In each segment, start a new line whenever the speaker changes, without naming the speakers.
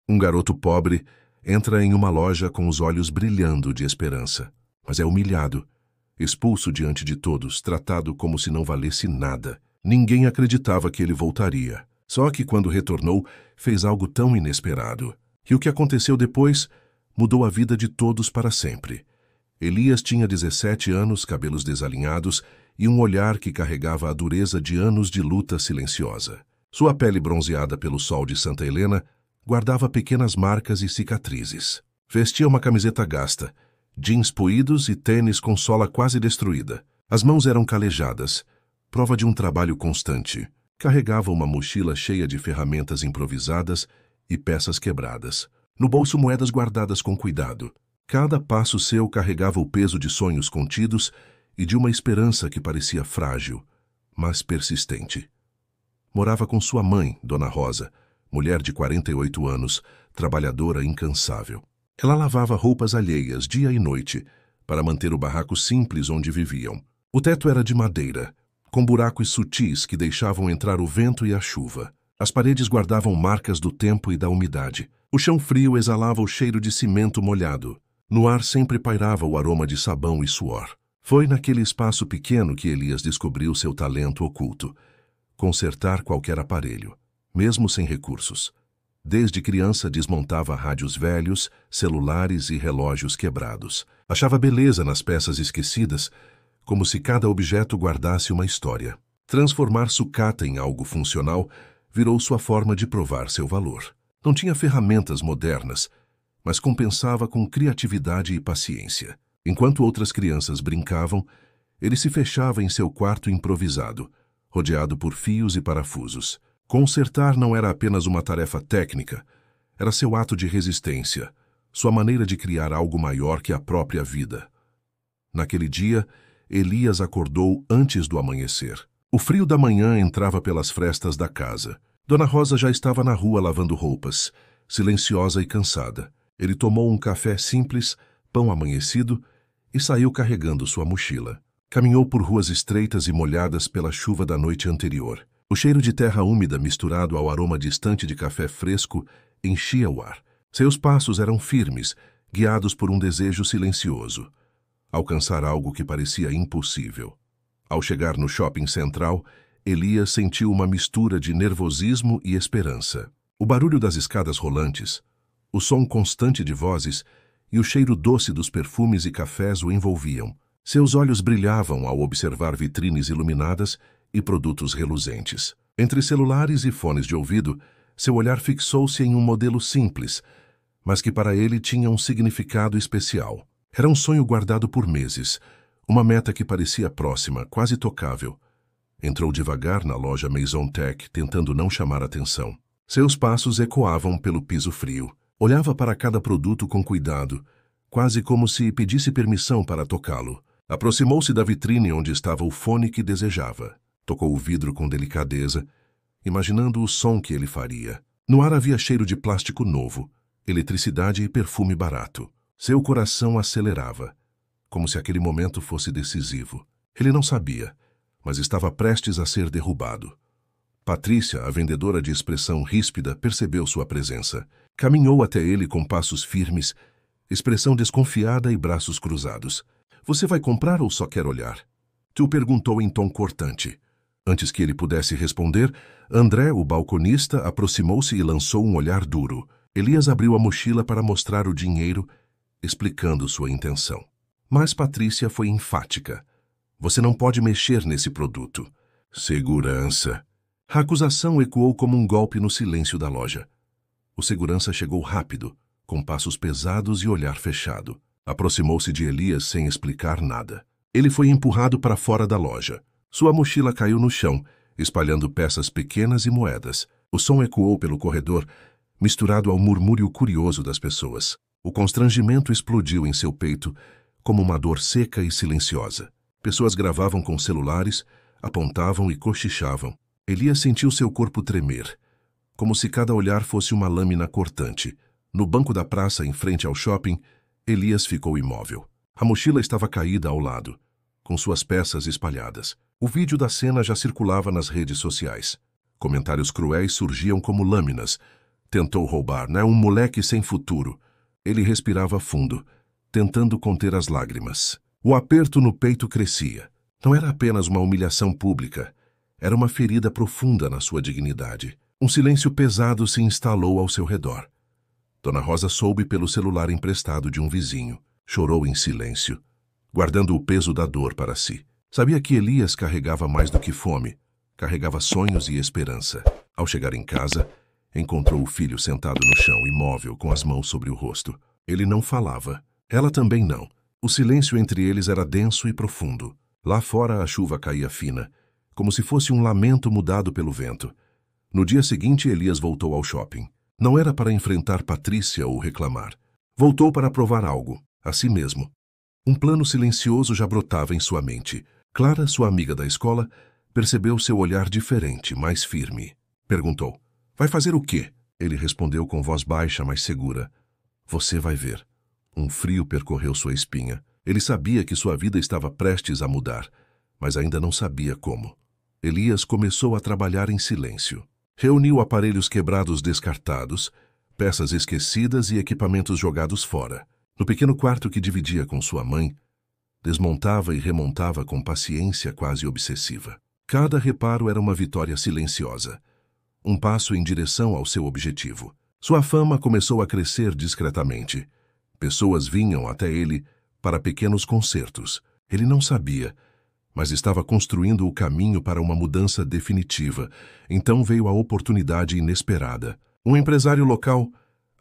Um garoto pobre entra em uma loja com os olhos brilhando de esperança, mas é humilhado, expulso diante de todos, tratado como se não valesse nada. Ninguém acreditava que ele voltaria. Só que quando retornou, fez algo tão inesperado. E o que aconteceu depois mudou a vida de todos para sempre. Elias tinha 17 anos, cabelos desalinhados e um olhar que carregava a dureza de anos de luta silenciosa. Sua pele bronzeada pelo sol de Santa Helena guardava pequenas marcas e cicatrizes. Vestia uma camiseta gasta, jeans poídos e tênis com sola quase destruída. As mãos eram calejadas, prova de um trabalho constante. Carregava uma mochila cheia de ferramentas improvisadas e peças quebradas. No bolso, moedas guardadas com cuidado. Cada passo seu carregava o peso de sonhos contidos e de uma esperança que parecia frágil, mas persistente. Morava com sua mãe, Dona Rosa, mulher de 48 anos, trabalhadora incansável. Ela lavava roupas alheias dia e noite para manter o barraco simples onde viviam. O teto era de madeira, com buracos sutis que deixavam entrar o vento e a chuva. As paredes guardavam marcas do tempo e da umidade. O chão frio exalava o cheiro de cimento molhado. No ar sempre pairava o aroma de sabão e suor. Foi naquele espaço pequeno que Elias descobriu seu talento oculto: consertar qualquer aparelho, mesmo sem recursos. Desde criança desmontava rádios velhos, celulares e relógios quebrados. Achava beleza nas peças esquecidas, como se cada objeto guardasse uma história. Transformar sucata em algo funcional virou sua forma de provar seu valor. Não tinha ferramentas modernas, mas compensava com criatividade e paciência. Enquanto outras crianças brincavam, ele se fechava em seu quarto improvisado, rodeado por fios e parafusos. Consertar não era apenas uma tarefa técnica, era seu ato de resistência, sua maneira de criar algo maior que a própria vida. Naquele dia, Elias acordou antes do amanhecer. O frio da manhã entrava pelas frestas da casa. Dona Rosa já estava na rua lavando roupas, silenciosa e cansada. Ele tomou um café simples, pão amanhecido e saiu carregando sua mochila. Caminhou por ruas estreitas e molhadas pela chuva da noite anterior. O cheiro de terra úmida misturado ao aroma distante de café fresco enchia o ar. Seus passos eram firmes, guiados por um desejo silencioso: alcançar algo que parecia impossível. Ao chegar no shopping central, Elias sentiu uma mistura de nervosismo e esperança. O barulho das escadas rolantes, o som constante de vozes e o cheiro doce dos perfumes e cafés o envolviam. Seus olhos brilhavam ao observar vitrines iluminadas e produtos reluzentes. Entre celulares e fones de ouvido, seu olhar fixou-se em um modelo simples, mas que para ele tinha um significado especial. Era um sonho guardado por meses, uma meta que parecia próxima, quase tocável. Entrou devagar na loja Maison Tech, tentando não chamar atenção. Seus passos ecoavam pelo piso frio. Olhava para cada produto com cuidado, quase como se pedisse permissão para tocá-lo. Aproximou-se da vitrine onde estava o fone que desejava. Tocou o vidro com delicadeza, imaginando o som que ele faria. No ar havia cheiro de plástico novo, eletricidade e perfume barato. Seu coração acelerava, como se aquele momento fosse decisivo. Ele não sabia, mas estava prestes a ser derrubado. Patrícia, a vendedora de expressão ríspida, percebeu sua presença. Caminhou até ele com passos firmes, expressão desconfiada e braços cruzados. "Você vai comprar ou só quer olhar?" Tu perguntou em tom cortante. Antes que ele pudesse responder, André, o balconista, aproximou-se e lançou um olhar duro. Elias abriu a mochila para mostrar o dinheiro, explicando sua intenção. Mas Patrícia foi enfática. "Você não pode mexer nesse produto." "Segurança." A acusação ecoou como um golpe no silêncio da loja. O segurança chegou rápido, com passos pesados e olhar fechado. Aproximou-se de Elias sem explicar nada. Ele foi empurrado para fora da loja. Sua mochila caiu no chão, espalhando peças pequenas e moedas. O som ecoou pelo corredor, misturado ao murmúrio curioso das pessoas. O constrangimento explodiu em seu peito, como uma dor seca e silenciosa. Pessoas gravavam com celulares, apontavam e cochichavam. Elias sentiu seu corpo tremer, como se cada olhar fosse uma lâmina cortante. No banco da praça, em frente ao shopping, Elias ficou imóvel. A mochila estava caída ao lado, com suas peças espalhadas. O vídeo da cena já circulava nas redes sociais. Comentários cruéis surgiam como lâminas, tentou roubar, né? Um moleque sem futuro. Ele respirava fundo, tentando conter as lágrimas. O aperto no peito crescia. Não era apenas uma humilhação pública. Era uma ferida profunda na sua dignidade. Um silêncio pesado se instalou ao seu redor. Dona Rosa soube pelo celular emprestado de um vizinho. Chorou em silêncio, guardando o peso da dor para si. Sabia que Elias carregava mais do que fome. Carregava sonhos e esperança. Ao chegar em casa, encontrou o filho sentado no chão, imóvel, com as mãos sobre o rosto. Ele não falava. Ela também não. O silêncio entre eles era denso e profundo. Lá fora a chuva caía fina, como se fosse um lamento mudado pelo vento. No dia seguinte, Elias voltou ao shopping. Não era para enfrentar Patrícia ou reclamar. Voltou para provar algo, a si mesmo. Um plano silencioso já brotava em sua mente. Clara, sua amiga da escola, percebeu seu olhar diferente, mais firme. Perguntou: "Vai fazer o quê?" Ele respondeu com voz baixa, mas segura: "Você vai ver." Um frio percorreu sua espinha. Ele sabia que sua vida estava prestes a mudar, mas ainda não sabia como. Elias começou a trabalhar em silêncio. Reuniu aparelhos quebrados descartados, peças esquecidas e equipamentos jogados fora. No pequeno quarto que dividia com sua mãe, desmontava e remontava com paciência quase obsessiva. Cada reparo era uma vitória silenciosa, um passo em direção ao seu objetivo. Sua fama começou a crescer discretamente. Pessoas vinham até ele para pequenos concertos. Ele não sabia, mas estava construindo o caminho para uma mudança definitiva. Então veio a oportunidade inesperada. Um empresário local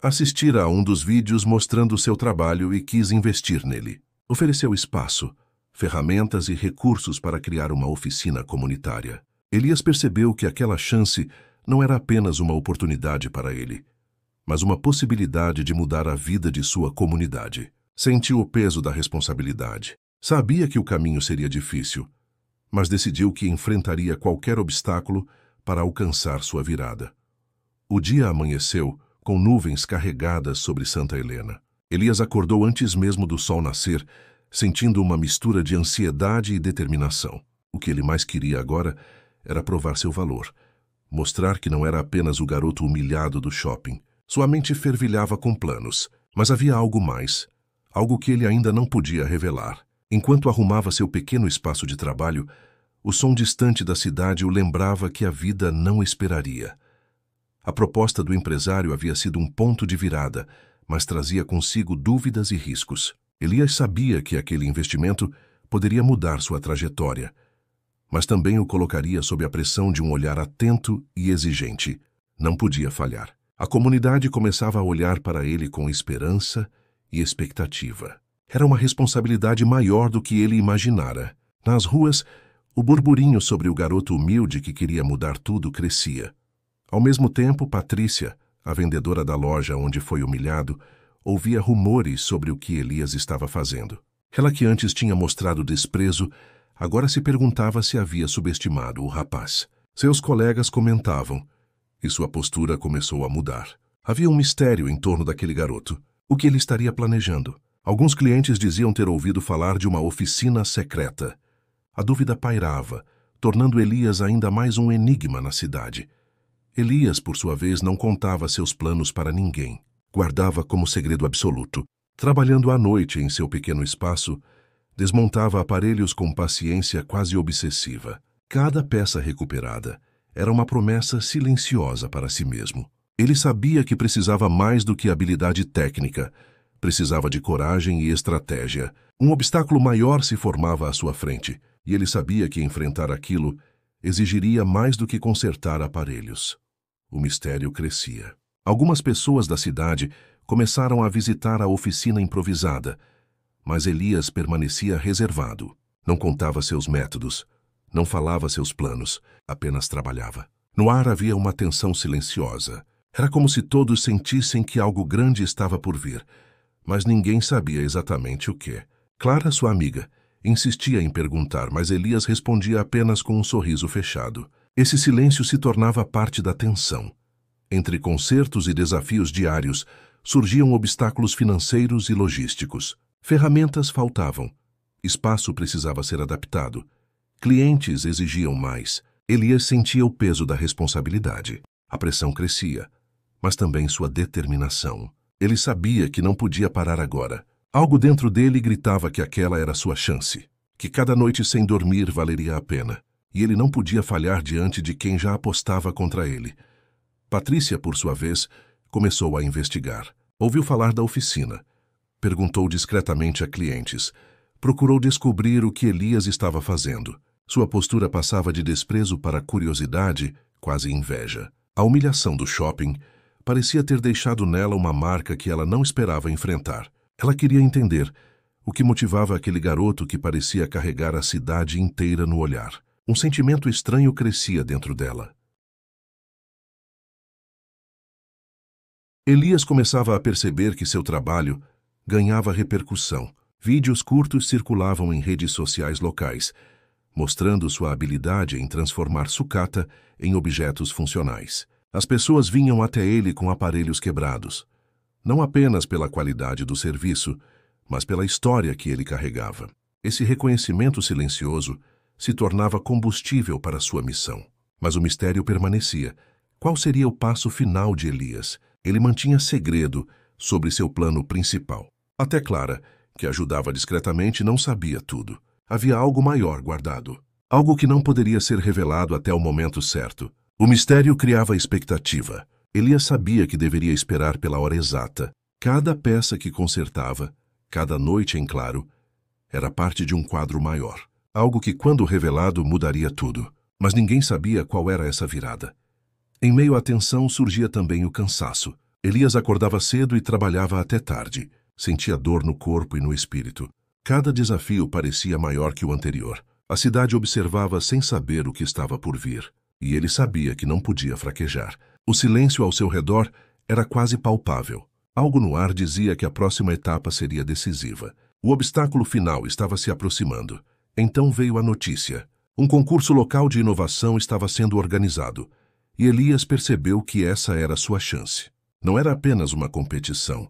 assistira a um dos vídeos mostrando seu trabalho e quis investir nele. Ofereceu espaço, ferramentas e recursos para criar uma oficina comunitária. Elias percebeu que aquela chance não era apenas uma oportunidade para ele, mas uma possibilidade de mudar a vida de sua comunidade. Sentiu o peso da responsabilidade. Sabia que o caminho seria difícil, mas decidiu que enfrentaria qualquer obstáculo para alcançar sua virada. O dia amanheceu com nuvens carregadas sobre Santa Helena. Elias acordou antes mesmo do sol nascer, sentindo uma mistura de ansiedade e determinação. O que ele mais queria agora era provar seu valor, mostrar que não era apenas o garoto humilhado do shopping. Sua mente fervilhava com planos, mas havia algo mais, algo que ele ainda não podia revelar. Enquanto arrumava seu pequeno espaço de trabalho, o som distante da cidade o lembrava que a vida não esperaria. A proposta do empresário havia sido um ponto de virada, mas trazia consigo dúvidas e riscos. Elias sabia que aquele investimento poderia mudar sua trajetória, mas também o colocaria sob a pressão de um olhar atento e exigente. Não podia falhar. A comunidade começava a olhar para ele com esperança e expectativa. Era uma responsabilidade maior do que ele imaginara. Nas ruas, o burburinho sobre o garoto humilde que queria mudar tudo crescia. Ao mesmo tempo, Patrícia, a vendedora da loja onde foi humilhado, ouvia rumores sobre o que Elias estava fazendo. Ela, que antes tinha mostrado desprezo, agora se perguntava se havia subestimado o rapaz. Seus colegas comentavam, e sua postura começou a mudar. Havia um mistério em torno daquele garoto. O que ele estaria planejando? Alguns clientes diziam ter ouvido falar de uma oficina secreta. A dúvida pairava, tornando Elias ainda mais um enigma na cidade. Elias, por sua vez, não contava seus planos para ninguém. Guardava como segredo absoluto. Trabalhando à noite em seu pequeno espaço, desmontava aparelhos com paciência quase obsessiva. Cada peça recuperada era uma promessa silenciosa para si mesmo. Ele sabia que precisava mais do que habilidade técnica. Precisava de coragem e estratégia. Um obstáculo maior se formava à sua frente, e ele sabia que enfrentar aquilo exigiria mais do que consertar aparelhos. O mistério crescia. Algumas pessoas da cidade começaram a visitar a oficina improvisada, mas Elias permanecia reservado. Não contava seus métodos, não falava seus planos, apenas trabalhava. No ar havia uma tensão silenciosa. Era como se todos sentissem que algo grande estava por vir, mas ninguém sabia exatamente o que. Clara, sua amiga, insistia em perguntar, mas Elias respondia apenas com um sorriso fechado. Esse silêncio se tornava parte da tensão. Entre concertos e desafios diários, surgiam obstáculos financeiros e logísticos. Ferramentas faltavam. Espaço precisava ser adaptado. Clientes exigiam mais. Elias sentia o peso da responsabilidade. A pressão crescia, mas também sua determinação. Ele sabia que não podia parar agora. Algo dentro dele gritava que aquela era sua chance, que cada noite sem dormir valeria a pena, e ele não podia falhar diante de quem já apostava contra ele. Patrícia, por sua vez, começou a investigar. Ouviu falar da oficina. Perguntou discretamente a clientes. Procurou descobrir o que Elias estava fazendo. Sua postura passava de desprezo para curiosidade, quase inveja. A humilhação do shopping parecia ter deixado nela uma marca que ela não esperava enfrentar. Ela queria entender o que motivava aquele garoto que parecia carregar a cidade inteira no olhar. Um sentimento estranho crescia dentro dela. Elias começava a perceber que seu trabalho ganhava repercussão. Vídeos curtos circulavam em redes sociais locais, mostrando sua habilidade em transformar sucata em objetos funcionais. As pessoas vinham até ele com aparelhos quebrados, não apenas pela qualidade do serviço, mas pela história que ele carregava. Esse reconhecimento silencioso se tornava combustível para sua missão. Mas o mistério permanecia. Qual seria o passo final de Elias? Ele mantinha segredo sobre seu plano principal. Até Clara, que ajudava discretamente, não sabia tudo. Havia algo maior guardado. Algo que não poderia ser revelado até o momento certo. O mistério criava expectativa. Elias sabia que deveria esperar pela hora exata. Cada peça que consertava, cada noite em claro, era parte de um quadro maior. Algo que, quando revelado, mudaria tudo. Mas ninguém sabia qual era essa virada. Em meio à tensão surgia também o cansaço. Elias acordava cedo e trabalhava até tarde. Sentia dor no corpo e no espírito. Cada desafio parecia maior que o anterior. A cidade observava sem saber o que estava por vir. E ele sabia que não podia fraquejar. O silêncio ao seu redor era quase palpável. Algo no ar dizia que a próxima etapa seria decisiva. O obstáculo final estava se aproximando. Então veio a notícia. Um concurso local de inovação estava sendo organizado. E Elias percebeu que essa era sua chance. Não era apenas uma competição.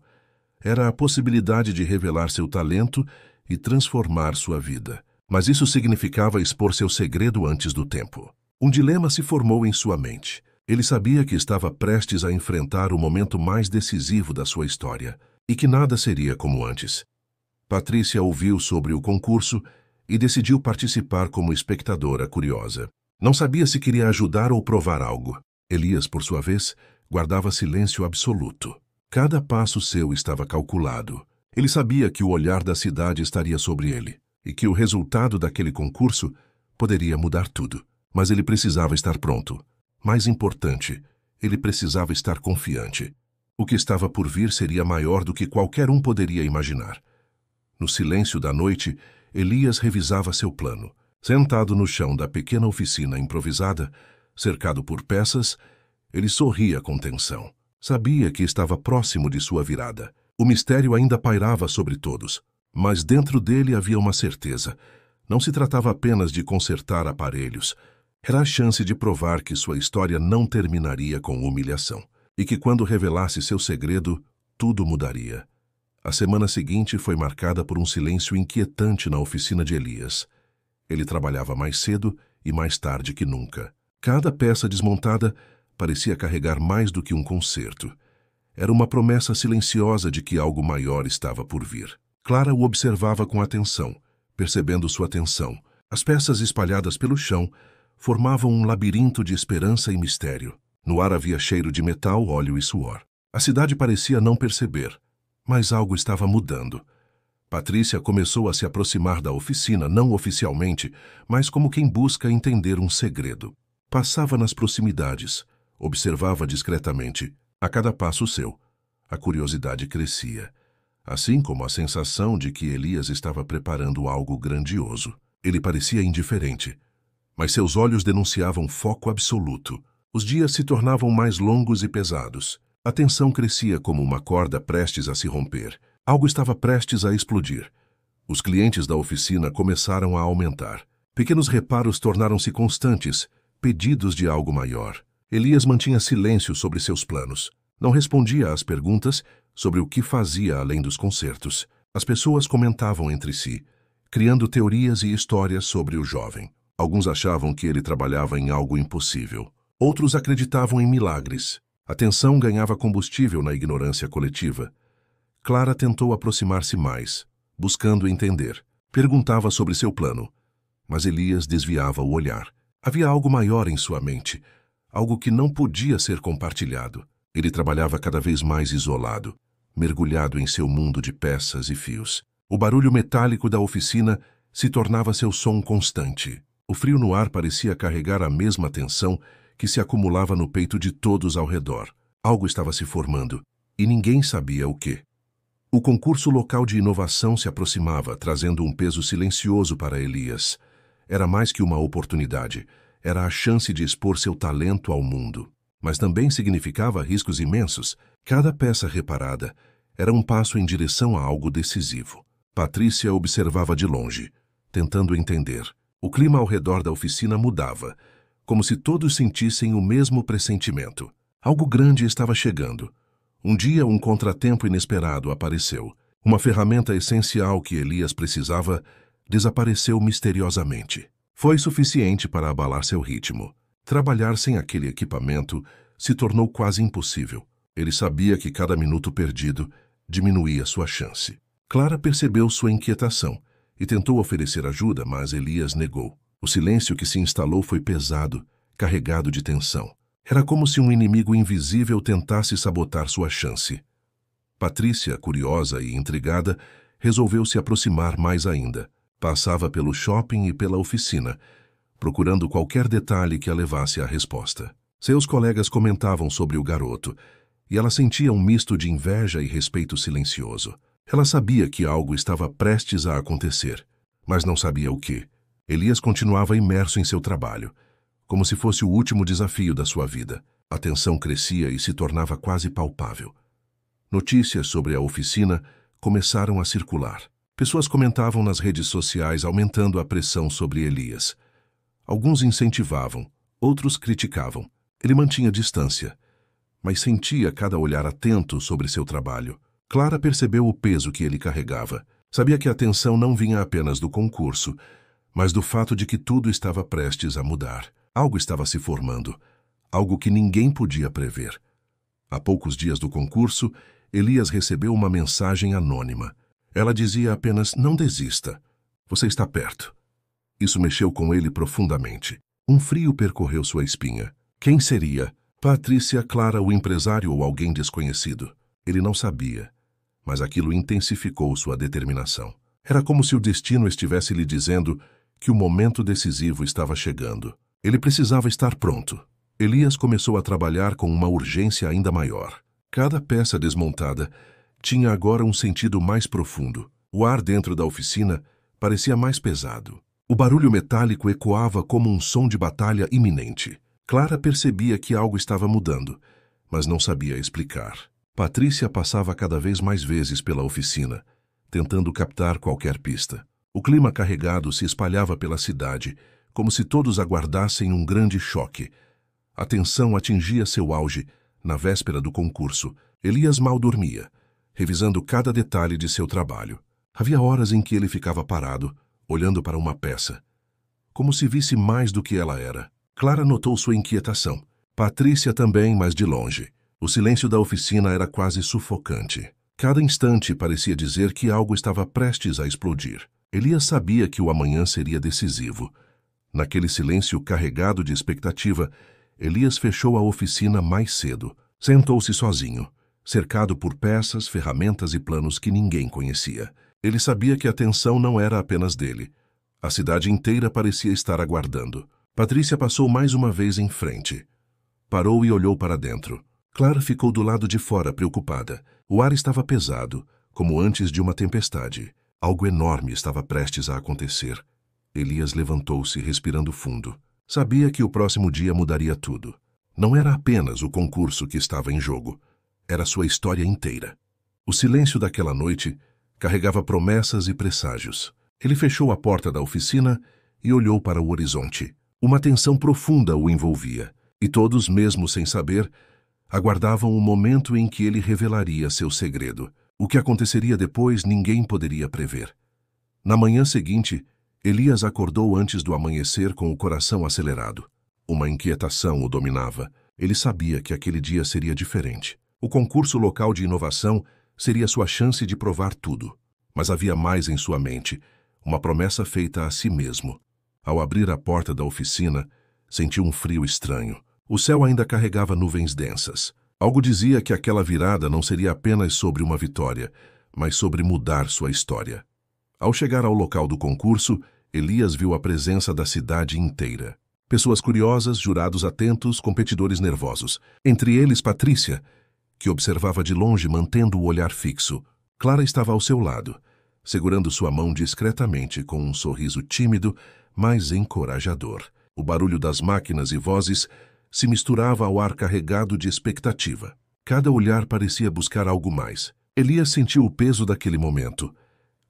Era a possibilidade de revelar seu talento e transformar sua vida. Mas isso significava expor seu segredo antes do tempo. Um dilema se formou em sua mente. Ele sabia que estava prestes a enfrentar o momento mais decisivo da sua história e que nada seria como antes. Patrícia ouviu sobre o concurso e decidiu participar como espectadora curiosa. Não sabia se queria ajudar ou provar algo. Elias, por sua vez, guardava silêncio absoluto. Cada passo seu estava calculado. Ele sabia que o olhar da cidade estaria sobre ele e que o resultado daquele concurso poderia mudar tudo. Mas ele precisava estar pronto. Mais importante, ele precisava estar confiante. O que estava por vir seria maior do que qualquer um poderia imaginar. No silêncio da noite, Elias revisava seu plano. Sentado no chão da pequena oficina improvisada, cercado por peças, ele sorria com tensão. Sabia que estava próximo de sua virada. O mistério ainda pairava sobre todos, mas dentro dele havia uma certeza. Não se tratava apenas de consertar aparelhos. Era a chance de provar que sua história não terminaria com humilhação e que, quando revelasse seu segredo, tudo mudaria. A semana seguinte foi marcada por um silêncio inquietante na oficina de Elias. Ele trabalhava mais cedo e mais tarde que nunca. Cada peça desmontada parecia carregar mais do que um conserto. Era uma promessa silenciosa de que algo maior estava por vir. Clara o observava com atenção, percebendo sua tensão. As peças espalhadas pelo chão formavam um labirinto de esperança e mistério. No ar havia cheiro de metal, óleo e suor. A cidade parecia não perceber, mas algo estava mudando. Patrícia começou a se aproximar da oficina, não oficialmente, mas como quem busca entender um segredo. Passava nas proximidades, observava discretamente, a cada passo seu. A curiosidade crescia, assim como a sensação de que Elias estava preparando algo grandioso. Ele parecia indiferente, mas seus olhos denunciavam foco absoluto. Os dias se tornavam mais longos e pesados. A tensão crescia como uma corda prestes a se romper. Algo estava prestes a explodir. Os clientes da oficina começaram a aumentar. Pequenos reparos tornaram-se constantes, pedidos de algo maior. Elias mantinha silêncio sobre seus planos. Não respondia às perguntas sobre o que fazia além dos concertos. As pessoas comentavam entre si, criando teorias e histórias sobre o jovem. Alguns achavam que ele trabalhava em algo impossível. Outros acreditavam em milagres. A tensão ganhava combustível na ignorância coletiva. Clara tentou aproximar-se mais, buscando entender. Perguntava sobre seu plano, mas Elias desviava o olhar. Havia algo maior em sua mente, algo que não podia ser compartilhado. Ele trabalhava cada vez mais isolado, mergulhado em seu mundo de peças e fios. O barulho metálico da oficina se tornava seu som constante. O frio no ar parecia carregar a mesma tensão que se acumulava no peito de todos ao redor. Algo estava se formando, e ninguém sabia o quê. O concurso local de inovação se aproximava, trazendo um peso silencioso para Elias. Era mais que uma oportunidade, era a chance de expor seu talento ao mundo. Mas também significava riscos imensos. Cada peça reparada era um passo em direção a algo decisivo. Patrícia observava de longe, tentando entender. O clima ao redor da oficina mudava, como se todos sentissem o mesmo pressentimento. Algo grande estava chegando. Um dia, um contratempo inesperado apareceu. Uma ferramenta essencial que Elias precisava desapareceu misteriosamente. Foi suficiente para abalar seu ritmo. Trabalhar sem aquele equipamento se tornou quase impossível. Ele sabia que cada minuto perdido diminuía sua chance. Clara percebeu sua inquietação e tentou oferecer ajuda, mas Elias negou. O silêncio que se instalou foi pesado, carregado de tensão. Era como se um inimigo invisível tentasse sabotar sua chance. Patrícia, curiosa e intrigada, resolveu se aproximar mais ainda. Passava pelo shopping e pela oficina, procurando qualquer detalhe que a levasse à resposta. Seus colegas comentavam sobre o garoto, e ela sentia um misto de inveja e respeito silencioso. Ela sabia que algo estava prestes a acontecer, mas não sabia o que. Elias continuava imerso em seu trabalho, como se fosse o último desafio da sua vida. A tensão crescia e se tornava quase palpável. Notícias sobre a oficina começaram a circular. Pessoas comentavam nas redes sociais, aumentando a pressão sobre Elias. Alguns incentivavam, outros criticavam. Ele mantinha distância, mas sentia cada olhar atento sobre seu trabalho. Clara percebeu o peso que ele carregava. Sabia que a tensão não vinha apenas do concurso, mas do fato de que tudo estava prestes a mudar. Algo estava se formando, algo que ninguém podia prever. Há poucos dias do concurso, Elias recebeu uma mensagem anônima. Ela dizia apenas: "Não desista. Você está perto." Isso mexeu com ele profundamente. Um frio percorreu sua espinha. Quem seria? Patrícia, Clara, o empresário ou alguém desconhecido? Ele não sabia, mas aquilo intensificou sua determinação. Era como se o destino estivesse lhe dizendo que o momento decisivo estava chegando. Ele precisava estar pronto. Elias começou a trabalhar com uma urgência ainda maior. Cada peça desmontada tinha agora um sentido mais profundo. O ar dentro da oficina parecia mais pesado. O barulho metálico ecoava como um som de batalha iminente. Clara percebia que algo estava mudando, mas não sabia explicar. Patrícia passava cada vez mais vezes pela oficina, tentando captar qualquer pista. O clima carregado se espalhava pela cidade, como se todos aguardassem um grande choque. A tensão atingia seu auge na véspera do concurso. Elias mal dormia, revisando cada detalhe de seu trabalho. Havia horas em que ele ficava parado, olhando para uma peça, como se visse mais do que ela era. Clara notou sua inquietação. Patrícia também, mas de longe. O silêncio da oficina era quase sufocante. Cada instante parecia dizer que algo estava prestes a explodir. Elias sabia que o amanhã seria decisivo. Naquele silêncio carregado de expectativa, Elias fechou a oficina mais cedo. Sentou-se sozinho, cercado por peças, ferramentas e planos que ninguém conhecia. Ele sabia que a tensão não era apenas dele. A cidade inteira parecia estar aguardando. Patrícia passou mais uma vez em frente. Parou e olhou para dentro. Clara ficou do lado de fora, preocupada. O ar estava pesado, como antes de uma tempestade. Algo enorme estava prestes a acontecer. Elias levantou-se, respirando fundo. Sabia que o próximo dia mudaria tudo. Não era apenas o concurso que estava em jogo. Era sua história inteira. O silêncio daquela noite carregava promessas e presságios. Ele fechou a porta da oficina e olhou para o horizonte. Uma tensão profunda o envolvia, e todos, mesmo sem saber, aguardavam o momento em que ele revelaria seu segredo. O que aconteceria depois ninguém poderia prever. Na manhã seguinte, Elias acordou antes do amanhecer com o coração acelerado. Uma inquietação o dominava. Ele sabia que aquele dia seria diferente. O concurso local de inovação seria sua chance de provar tudo. Mas havia mais em sua mente, uma promessa feita a si mesmo. Ao abrir a porta da oficina, sentiu um frio estranho. O céu ainda carregava nuvens densas. Algo dizia que aquela virada não seria apenas sobre uma vitória, mas sobre mudar sua história. Ao chegar ao local do concurso, Elias viu a presença da cidade inteira. Pessoas curiosas, jurados atentos, competidores nervosos. Entre eles, Patrícia, que observava de longe mantendo o olhar fixo. Clara estava ao seu lado, segurando sua mão discretamente com um sorriso tímido, mas encorajador. O barulho das máquinas e vozes se misturava ao ar carregado de expectativa. Cada olhar parecia buscar algo mais. Elias sentiu o peso daquele momento.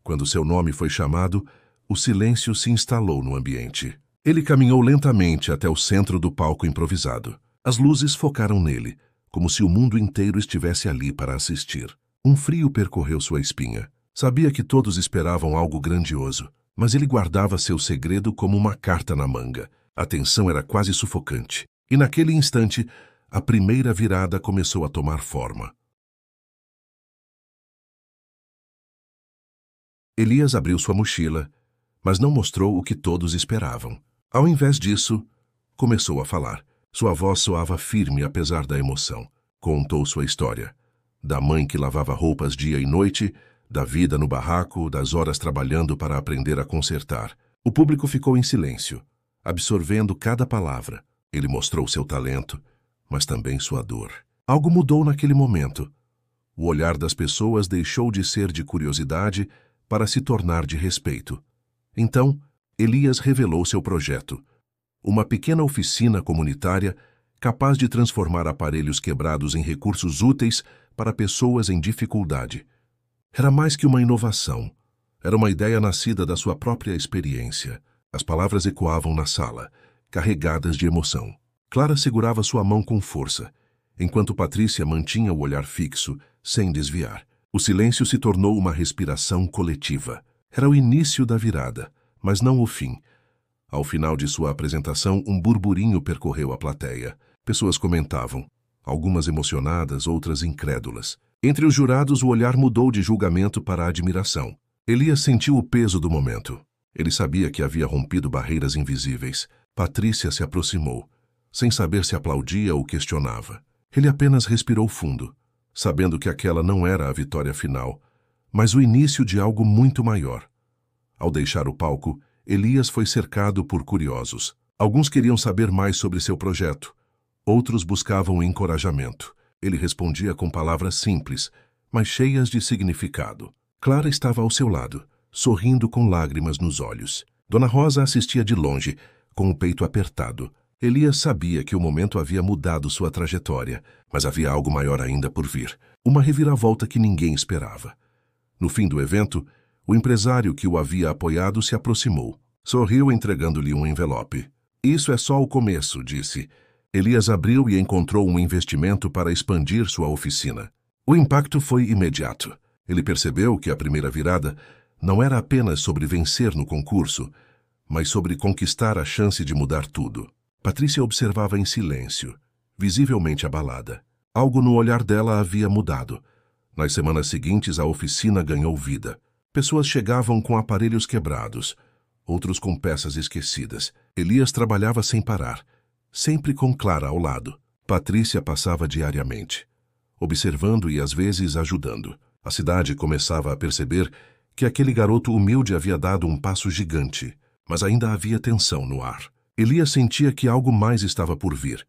Quando seu nome foi chamado, o silêncio se instalou no ambiente. Ele caminhou lentamente até o centro do palco improvisado. As luzes focaram nele, como se o mundo inteiro estivesse ali para assistir. Um frio percorreu sua espinha. Sabia que todos esperavam algo grandioso, mas ele guardava seu segredo como uma carta na manga. A tensão era quase sufocante. E naquele instante, a primeira virada começou a tomar forma. Elias abriu sua mochila, mas não mostrou o que todos esperavam. Ao invés disso, começou a falar. Sua voz soava firme apesar da emoção. Contou sua história. Da mãe que lavava roupas dia e noite, da vida no barraco, das horas trabalhando para aprender a consertar. O público ficou em silêncio, absorvendo cada palavra. Ele mostrou seu talento, mas também sua dor. Algo mudou naquele momento. O olhar das pessoas deixou de ser de curiosidade para se tornar de respeito. Então, Elias revelou seu projeto. Uma pequena oficina comunitária capaz de transformar aparelhos quebrados em recursos úteis para pessoas em dificuldade. Era mais que uma inovação. Era uma ideia nascida da sua própria experiência. As palavras ecoavam na sala, carregadas de emoção. Clara segurava sua mão com força, enquanto Patrícia mantinha o olhar fixo, sem desviar. O silêncio se tornou uma respiração coletiva. Era o início da virada, mas não o fim. Ao final de sua apresentação, um burburinho percorreu a plateia. Pessoas comentavam, algumas emocionadas, outras incrédulas. Entre os jurados, o olhar mudou de julgamento para admiração. Elias sentiu o peso do momento. Ele sabia que havia rompido barreiras invisíveis. Patrícia se aproximou, sem saber se aplaudia ou questionava. Ele apenas respirou fundo, sabendo que aquela não era a vitória final, mas o início de algo muito maior. Ao deixar o palco, Elias foi cercado por curiosos. Alguns queriam saber mais sobre seu projeto. Outros buscavam encorajamento. Ele respondia com palavras simples, mas cheias de significado. Clara estava ao seu lado, sorrindo com lágrimas nos olhos. Dona Rosa assistia de longe, com o peito apertado. Elias sabia que o momento havia mudado sua trajetória, mas havia algo maior ainda por vir. Uma reviravolta que ninguém esperava. No fim do evento, o empresário que o havia apoiado se aproximou. Sorriu entregando-lhe um envelope. Isso é só o começo, disse. Elias abriu e encontrou um investimento para expandir sua oficina. O impacto foi imediato. Ele percebeu que a primeira virada não era apenas sobre vencer no concurso, mas sobre conquistar a chance de mudar tudo. Patrícia observava em silêncio, visivelmente abalada. Algo no olhar dela havia mudado. Nas semanas seguintes, a oficina ganhou vida. Pessoas chegavam com aparelhos quebrados, outros com peças esquecidas. Elias trabalhava sem parar, sempre com Clara ao lado. Patrícia passava diariamente, observando e às vezes ajudando. A cidade começava a perceber que aquele garoto humilde havia dado um passo gigante, mas ainda havia tensão no ar. Elias sentia que algo mais estava por vir.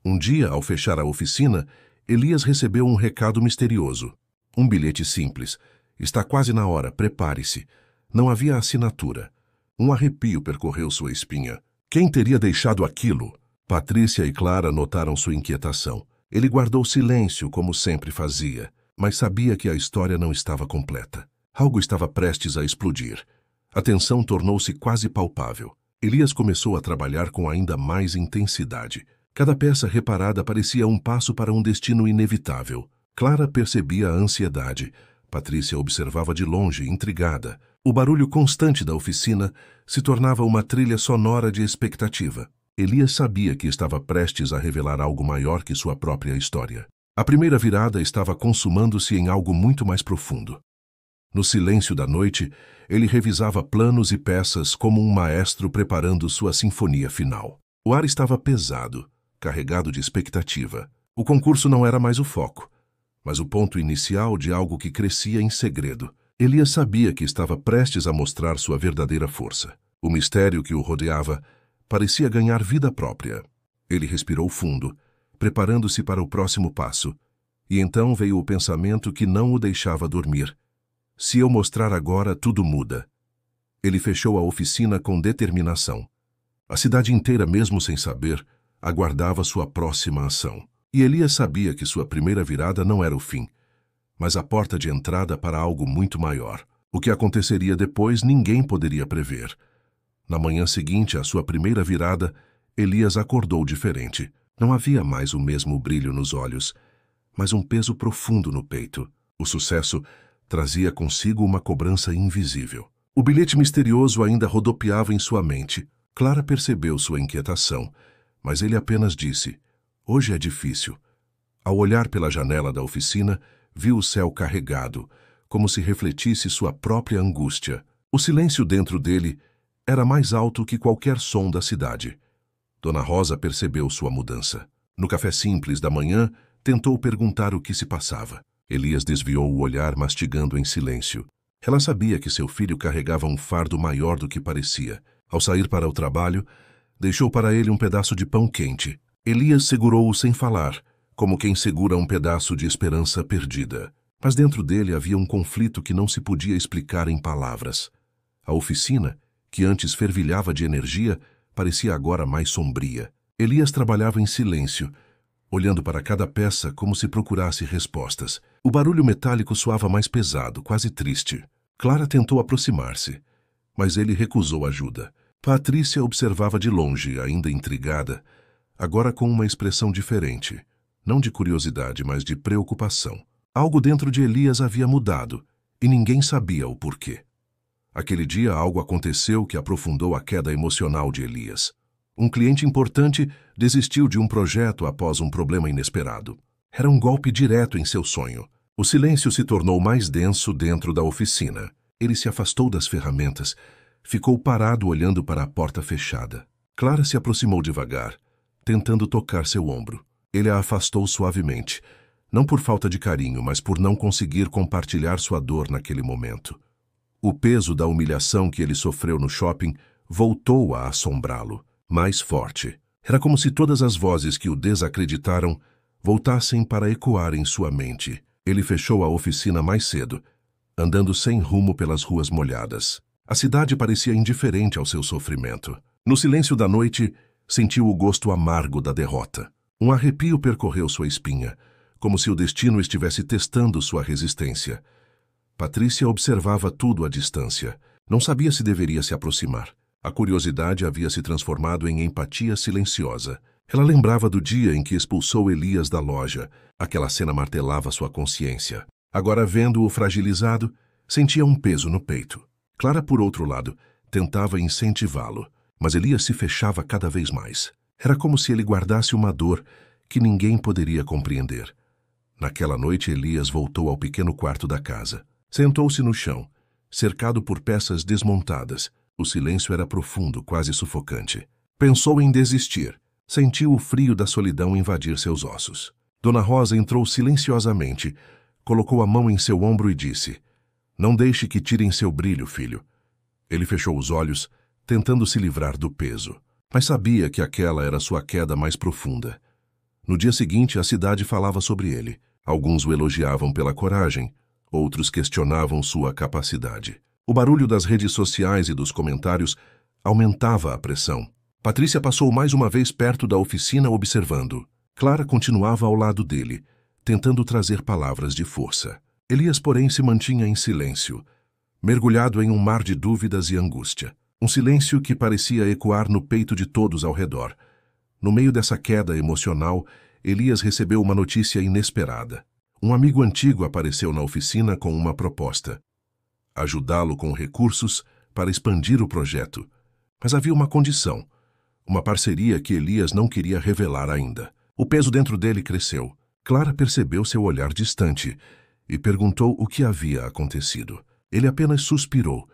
Um dia, ao fechar a oficina, Elias recebeu um recado misterioso. Um bilhete simples. Está quase na hora, prepare-se. Não havia assinatura. Um arrepio percorreu sua espinha. Quem teria deixado aquilo? Patrícia e Clara notaram sua inquietação. Ele guardou silêncio, como sempre fazia, mas sabia que a história não estava completa. Algo estava prestes a explodir. A tensão tornou-se quase palpável. Elias começou a trabalhar com ainda mais intensidade. Cada peça reparada parecia um passo para um destino inevitável. Clara percebia a ansiedade. Patrícia observava de longe, intrigada. O barulho constante da oficina se tornava uma trilha sonora de expectativa. Elias sabia que estava prestes a revelar algo maior que sua própria história. A primeira virada estava consumando-se em algo muito mais profundo. No silêncio da noite, ele revisava planos e peças como um maestro preparando sua sinfonia final. O ar estava pesado, carregado de expectativa. O concurso não era mais o foco, mas o ponto inicial de algo que crescia em segredo. Elias sabia que estava prestes a mostrar sua verdadeira força. O mistério que o rodeava parecia ganhar vida própria. Ele respirou fundo, preparando-se para o próximo passo, e então veio o pensamento que não o deixava dormir. Se eu mostrar agora, tudo muda. Ele fechou a oficina com determinação. A cidade inteira, mesmo sem saber, aguardava sua próxima ação. E Elias sabia que sua primeira virada não era o fim, mas a porta de entrada para algo muito maior. O que aconteceria depois ninguém poderia prever. Na manhã seguinte à sua primeira virada, Elias acordou diferente. Não havia mais o mesmo brilho nos olhos, mas um peso profundo no peito. O sucesso trazia consigo uma cobrança invisível. O bilhete misterioso ainda rodopiava em sua mente. Clara percebeu sua inquietação, mas ele apenas disse: "Hoje é difícil." Ao olhar pela janela da oficina, viu o céu carregado, como se refletisse sua própria angústia. O silêncio dentro dele era mais alto que qualquer som da cidade. Dona Rosa percebeu sua mudança. No café simples da manhã, tentou perguntar o que se passava. Elias desviou o olhar, mastigando em silêncio. Ela sabia que seu filho carregava um fardo maior do que parecia. Ao sair para o trabalho, deixou para ele um pedaço de pão quente. Elias segurou-o sem falar, como quem segura um pedaço de esperança perdida. Mas dentro dele havia um conflito que não se podia explicar em palavras. A oficina, que antes fervilhava de energia, parecia agora mais sombria. Elias trabalhava em silêncio, olhando para cada peça como se procurasse respostas. O barulho metálico soava mais pesado, quase triste. Clara tentou aproximar-se, mas ele recusou ajuda. Patrícia observava de longe, ainda intrigada, agora com uma expressão diferente, não de curiosidade, mas de preocupação. Algo dentro de Elias havia mudado, e ninguém sabia o porquê. Aquele dia algo aconteceu que aprofundou a queda emocional de Elias. Um cliente importante desistiu de um projeto após um problema inesperado. Era um golpe direto em seu sonho. O silêncio se tornou mais denso dentro da oficina. Ele se afastou das ferramentas, ficou parado olhando para a porta fechada. Clara se aproximou devagar, tentando tocar seu ombro. Ele a afastou suavemente, não por falta de carinho, mas por não conseguir compartilhar sua dor naquele momento. O peso da humilhação que ele sofreu no shopping voltou a assombrá-lo, mais forte. Era como se todas as vozes que o desacreditaram voltassem para ecoar em sua mente. Ele fechou a oficina mais cedo, andando sem rumo pelas ruas molhadas. A cidade parecia indiferente ao seu sofrimento. No silêncio da noite, sentiu o gosto amargo da derrota. Um arrepio percorreu sua espinha, como se o destino estivesse testando sua resistência. Patrícia observava tudo à distância. Não sabia se deveria se aproximar. A curiosidade havia se transformado em empatia silenciosa. Ela lembrava do dia em que expulsou Elias da loja. Aquela cena martelava sua consciência. Agora, vendo-o fragilizado, sentia um peso no peito. Clara, por outro lado, tentava incentivá-lo, mas Elias se fechava cada vez mais. Era como se ele guardasse uma dor que ninguém poderia compreender. Naquela noite, Elias voltou ao pequeno quarto da casa. Sentou-se no chão, cercado por peças desmontadas. O silêncio era profundo, quase sufocante. Pensou em desistir. Sentiu o frio da solidão invadir seus ossos. Dona Rosa entrou silenciosamente, colocou a mão em seu ombro e disse: "Não deixe que tirem seu brilho, filho." Ele fechou os olhos, tentando se livrar do peso, mas sabia que aquela era sua queda mais profunda. No dia seguinte, a cidade falava sobre ele. Alguns o elogiavam pela coragem, outros questionavam sua capacidade. O barulho das redes sociais e dos comentários aumentava a pressão. Patrícia passou mais uma vez perto da oficina observando. Clara continuava ao lado dele, tentando trazer palavras de força. Elias, porém, se mantinha em silêncio, mergulhado em um mar de dúvidas e angústia. Um silêncio que parecia ecoar no peito de todos ao redor. No meio dessa queda emocional, Elias recebeu uma notícia inesperada. Um amigo antigo apareceu na oficina com uma proposta: ajudá-lo com recursos para expandir o projeto. Mas havia uma condição: Uma parceria que Elias não queria revelar ainda. O peso dentro dele cresceu. Clara percebeu seu olhar distante e perguntou o que havia acontecido. Ele apenas suspirou,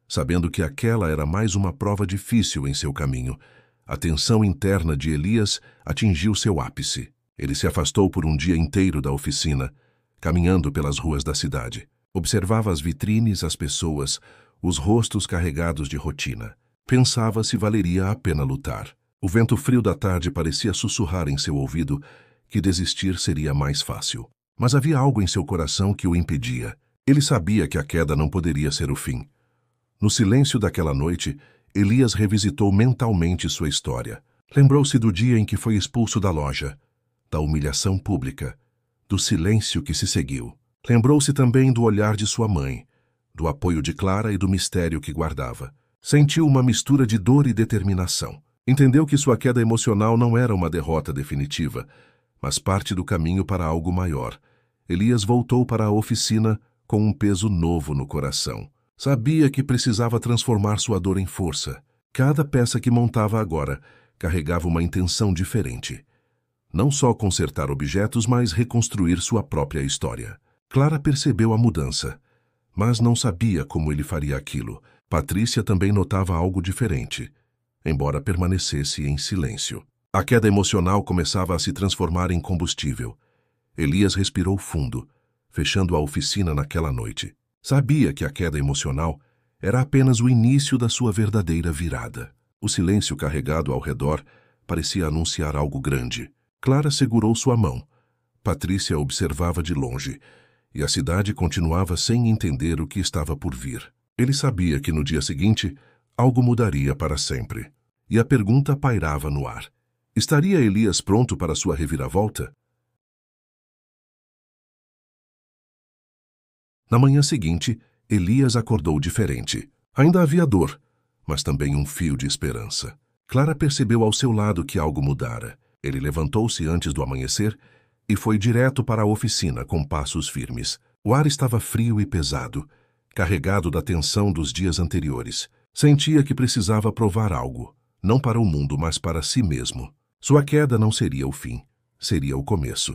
sabendo que aquela era mais uma prova difícil em seu caminho. A tensão interna de Elias atingiu seu ápice. Ele se afastou por um dia inteiro da oficina, caminhando pelas ruas da cidade. Observava as vitrines, as pessoas, os rostos carregados de rotina. Pensava se valeria a pena lutar. O vento frio da tarde parecia sussurrar em seu ouvido que desistir seria mais fácil. Mas havia algo em seu coração que o impedia. Ele sabia que a queda não poderia ser o fim. No silêncio daquela noite, Elias revisitou mentalmente sua história. Lembrou-se do dia em que foi expulso da loja, da humilhação pública, do silêncio que se seguiu. Lembrou-se também do olhar de sua mãe, do apoio de Clara e do mistério que guardava. Sentiu uma mistura de dor e determinação. Entendeu que sua queda emocional não era uma derrota definitiva, mas parte do caminho para algo maior. Elias voltou para a oficina com um peso novo no coração. Sabia que precisava transformar sua dor em força. Cada peça que montava agora carregava uma intenção diferente. Não só consertar objetos, mas reconstruir sua própria história. Clara percebeu a mudança, mas não sabia como ele faria aquilo. Patrícia também notava algo diferente, embora permanecesse em silêncio. A queda emocional começava a se transformar em combustível. Elias respirou fundo, fechando a oficina naquela noite. Sabia que a queda emocional era apenas o início da sua verdadeira virada. O silêncio carregado ao redor parecia anunciar algo grande. Clara segurou sua mão. Patrícia observava de longe, e a cidade continuava sem entender o que estava por vir. Ele sabia que no dia seguinte, algo mudaria para sempre. E a pergunta pairava no ar. Estaria Elias pronto para sua reviravolta? Na manhã seguinte, Elias acordou diferente. Ainda havia dor, mas também um fio de esperança. Clara percebeu ao seu lado que algo mudara. Ele levantou-se antes do amanhecer e foi direto para a oficina com passos firmes. O ar estava frio e pesado, carregado da tensão dos dias anteriores. Sentia que precisava provar algo, não para o mundo, mas para si mesmo. Sua queda não seria o fim, seria o começo.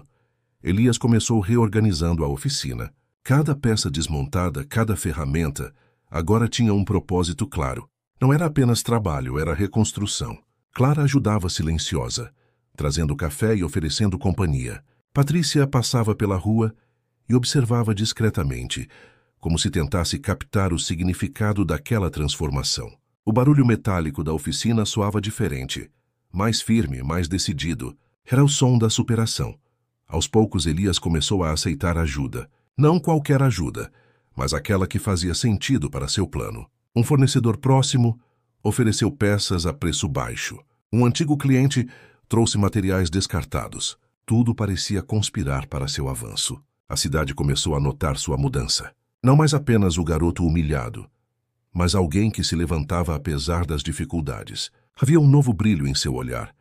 Elias começou reorganizando a oficina. Cada peça desmontada, cada ferramenta, agora tinha um propósito claro. Não era apenas trabalho, era reconstrução. Clara ajudava silenciosa, trazendo café e oferecendo companhia. Patrícia passava pela rua e observava discretamente, como se tentasse captar o significado daquela transformação. O barulho metálico da oficina soava diferente, mais firme, mais decidido. Era o som da superação. Aos poucos, Elias começou a aceitar ajuda. Não qualquer ajuda, mas aquela que fazia sentido para seu plano. Um fornecedor próximo ofereceu peças a preço baixo. Um antigo cliente trouxe materiais descartados. Tudo parecia conspirar para seu avanço. A cidade começou a notar sua mudança. Não mais apenas o garoto humilhado, mas alguém que se levantava apesar das dificuldades. Havia um novo brilho em seu olhar.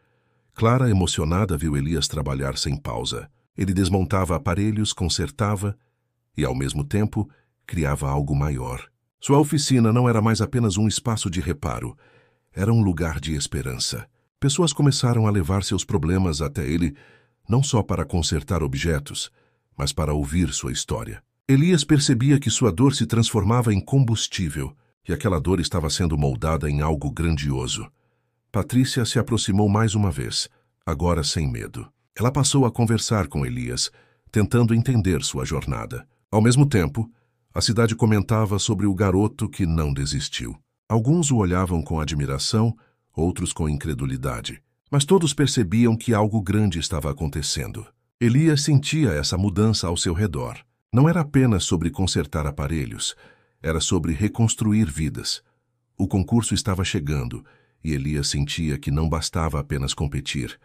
Clara, emocionada, viu Elias trabalhar sem pausa. Ele desmontava aparelhos, consertava e, ao mesmo tempo, criava algo maior. Sua oficina não era mais apenas um espaço de reparo. Era um lugar de esperança. Pessoas começaram a levar seus problemas até ele, não só para consertar objetos, mas para ouvir sua história. Elias percebia que sua dor se transformava em combustível, e aquela dor estava sendo moldada em algo grandioso. Patrícia se aproximou mais uma vez, agora sem medo. Ela passou a conversar com Elias, tentando entender sua jornada. Ao mesmo tempo, a cidade comentava sobre o garoto que não desistiu. Alguns o olhavam com admiração, outros com incredulidade. Mas todos percebiam que algo grande estava acontecendo. Elias sentia essa mudança ao seu redor. Não era apenas sobre consertar aparelhos, era sobre reconstruir vidas. O concurso estava chegando, e Elias sentia que não bastava apenas competir.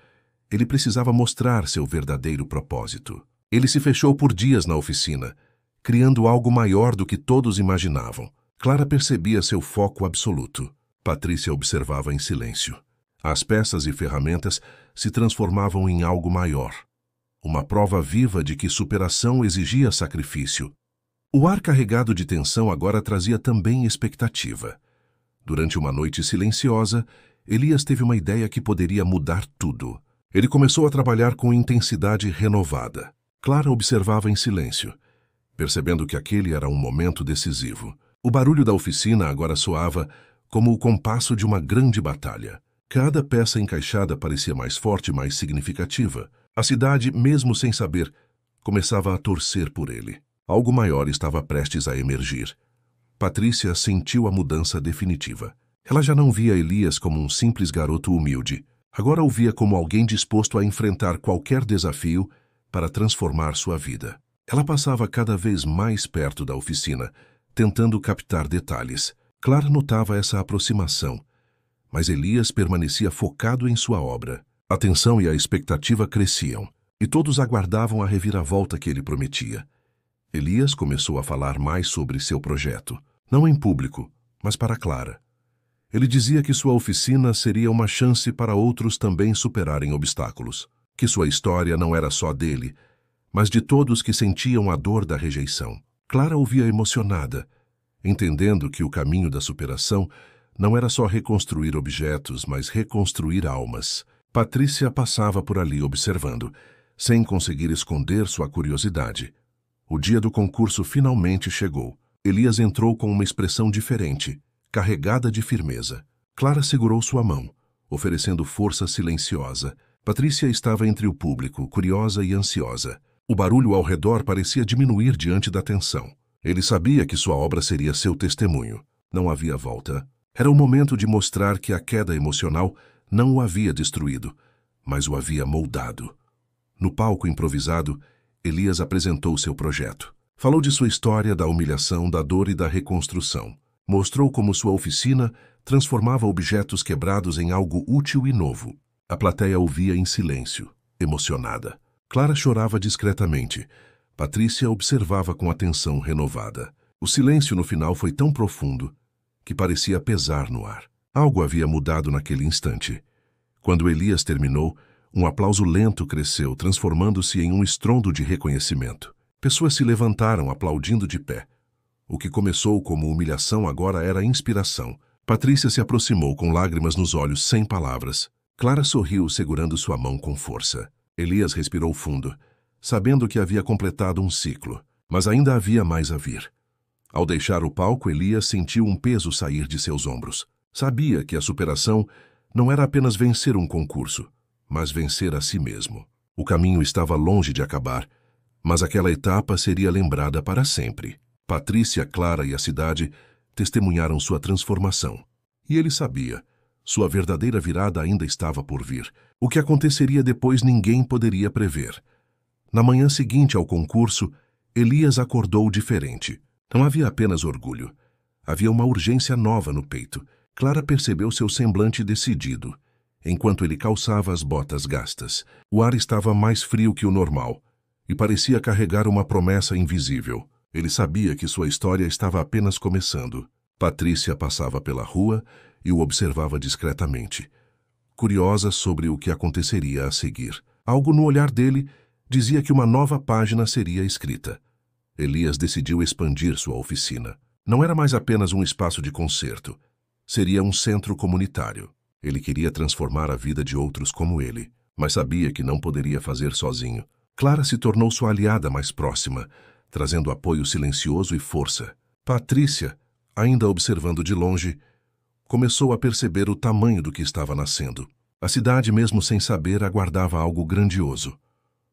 Ele precisava mostrar seu verdadeiro propósito. Ele se fechou por dias na oficina, criando algo maior do que todos imaginavam. Clara percebia seu foco absoluto. Patrícia observava em silêncio. As peças e ferramentas se transformavam em algo maior. Uma prova viva de que superação exigia sacrifício. O ar carregado de tensão agora trazia também expectativa. Durante uma noite silenciosa, Elias teve uma ideia que poderia mudar tudo. Ele começou a trabalhar com intensidade renovada. Clara observava em silêncio, percebendo que aquele era um momento decisivo. O barulho da oficina agora soava como o compasso de uma grande batalha. Cada peça encaixada parecia mais forte e mais significativa. A cidade, mesmo sem saber, começava a torcer por ele. Algo maior estava prestes a emergir. Patrícia sentiu a mudança definitiva. Ela já não via Elias como um simples garoto humilde. Agora o via como alguém disposto a enfrentar qualquer desafio para transformar sua vida. Ela passava cada vez mais perto da oficina, tentando captar detalhes. Clara notava essa aproximação, mas Elias permanecia focado em sua obra. A tensão e a expectativa cresciam, e todos aguardavam a reviravolta que ele prometia. Elias começou a falar mais sobre seu projeto, não em público, mas para Clara. Ele dizia que sua oficina seria uma chance para outros também superarem obstáculos, que sua história não era só dele, mas de todos que sentiam a dor da rejeição. Clara ouvia emocionada, entendendo que o caminho da superação não era só reconstruir objetos, mas reconstruir almas. Patrícia passava por ali observando, sem conseguir esconder sua curiosidade. O dia do concurso finalmente chegou. Elias entrou com uma expressão diferente, carregada de firmeza. Clara segurou sua mão, oferecendo força silenciosa. Patrícia estava entre o público, curiosa e ansiosa. O barulho ao redor parecia diminuir diante da tensão. Ele sabia que sua obra seria seu testemunho. Não havia volta. Era o momento de mostrar que a queda emocional não o havia destruído, mas o havia moldado. No palco improvisado, Elias apresentou seu projeto. Falou de sua história, da humilhação, da dor e da reconstrução. Mostrou como sua oficina transformava objetos quebrados em algo útil e novo. A plateia ouvia em silêncio, emocionada. Clara chorava discretamente. Patrícia observava com atenção renovada. O silêncio no final foi tão profundo que parecia pesar no ar. Algo havia mudado naquele instante. Quando Elias terminou, um aplauso lento cresceu, transformando-se em um estrondo de reconhecimento. Pessoas se levantaram, aplaudindo de pé. O que começou como humilhação agora era inspiração. Patrícia se aproximou com lágrimas nos olhos, sem palavras. Clara sorriu, segurando sua mão com força. Elias respirou fundo, sabendo que havia completado um ciclo, mas ainda havia mais a vir. Ao deixar o palco, Elias sentiu um peso sair de seus ombros. Sabia que a superação não era apenas vencer um concurso, mas vencer a si mesmo. O caminho estava longe de acabar, mas aquela etapa seria lembrada para sempre. Patrícia, Clara e a cidade testemunharam sua transformação. E ele sabia, sua verdadeira virada ainda estava por vir. O que aconteceria depois ninguém poderia prever. Na manhã seguinte ao concurso, Elias acordou diferente. Não havia apenas orgulho. Havia uma urgência nova no peito. Clara percebeu seu semblante decidido, enquanto ele calçava as botas gastas. O ar estava mais frio que o normal, e parecia carregar uma promessa invisível. Ele sabia que sua história estava apenas começando. Patrícia passava pela rua e o observava discretamente, curiosa sobre o que aconteceria a seguir. Algo no olhar dele dizia que uma nova página seria escrita. Elias decidiu expandir sua oficina. Não era mais apenas um espaço de concerto. Seria um centro comunitário. Ele queria transformar a vida de outros como ele, mas sabia que não poderia fazer sozinho. Clara se tornou sua aliada mais próxima, trazendo apoio silencioso e força. Patrícia, ainda observando de longe, começou a perceber o tamanho do que estava nascendo. A cidade, mesmo sem saber, aguardava algo grandioso.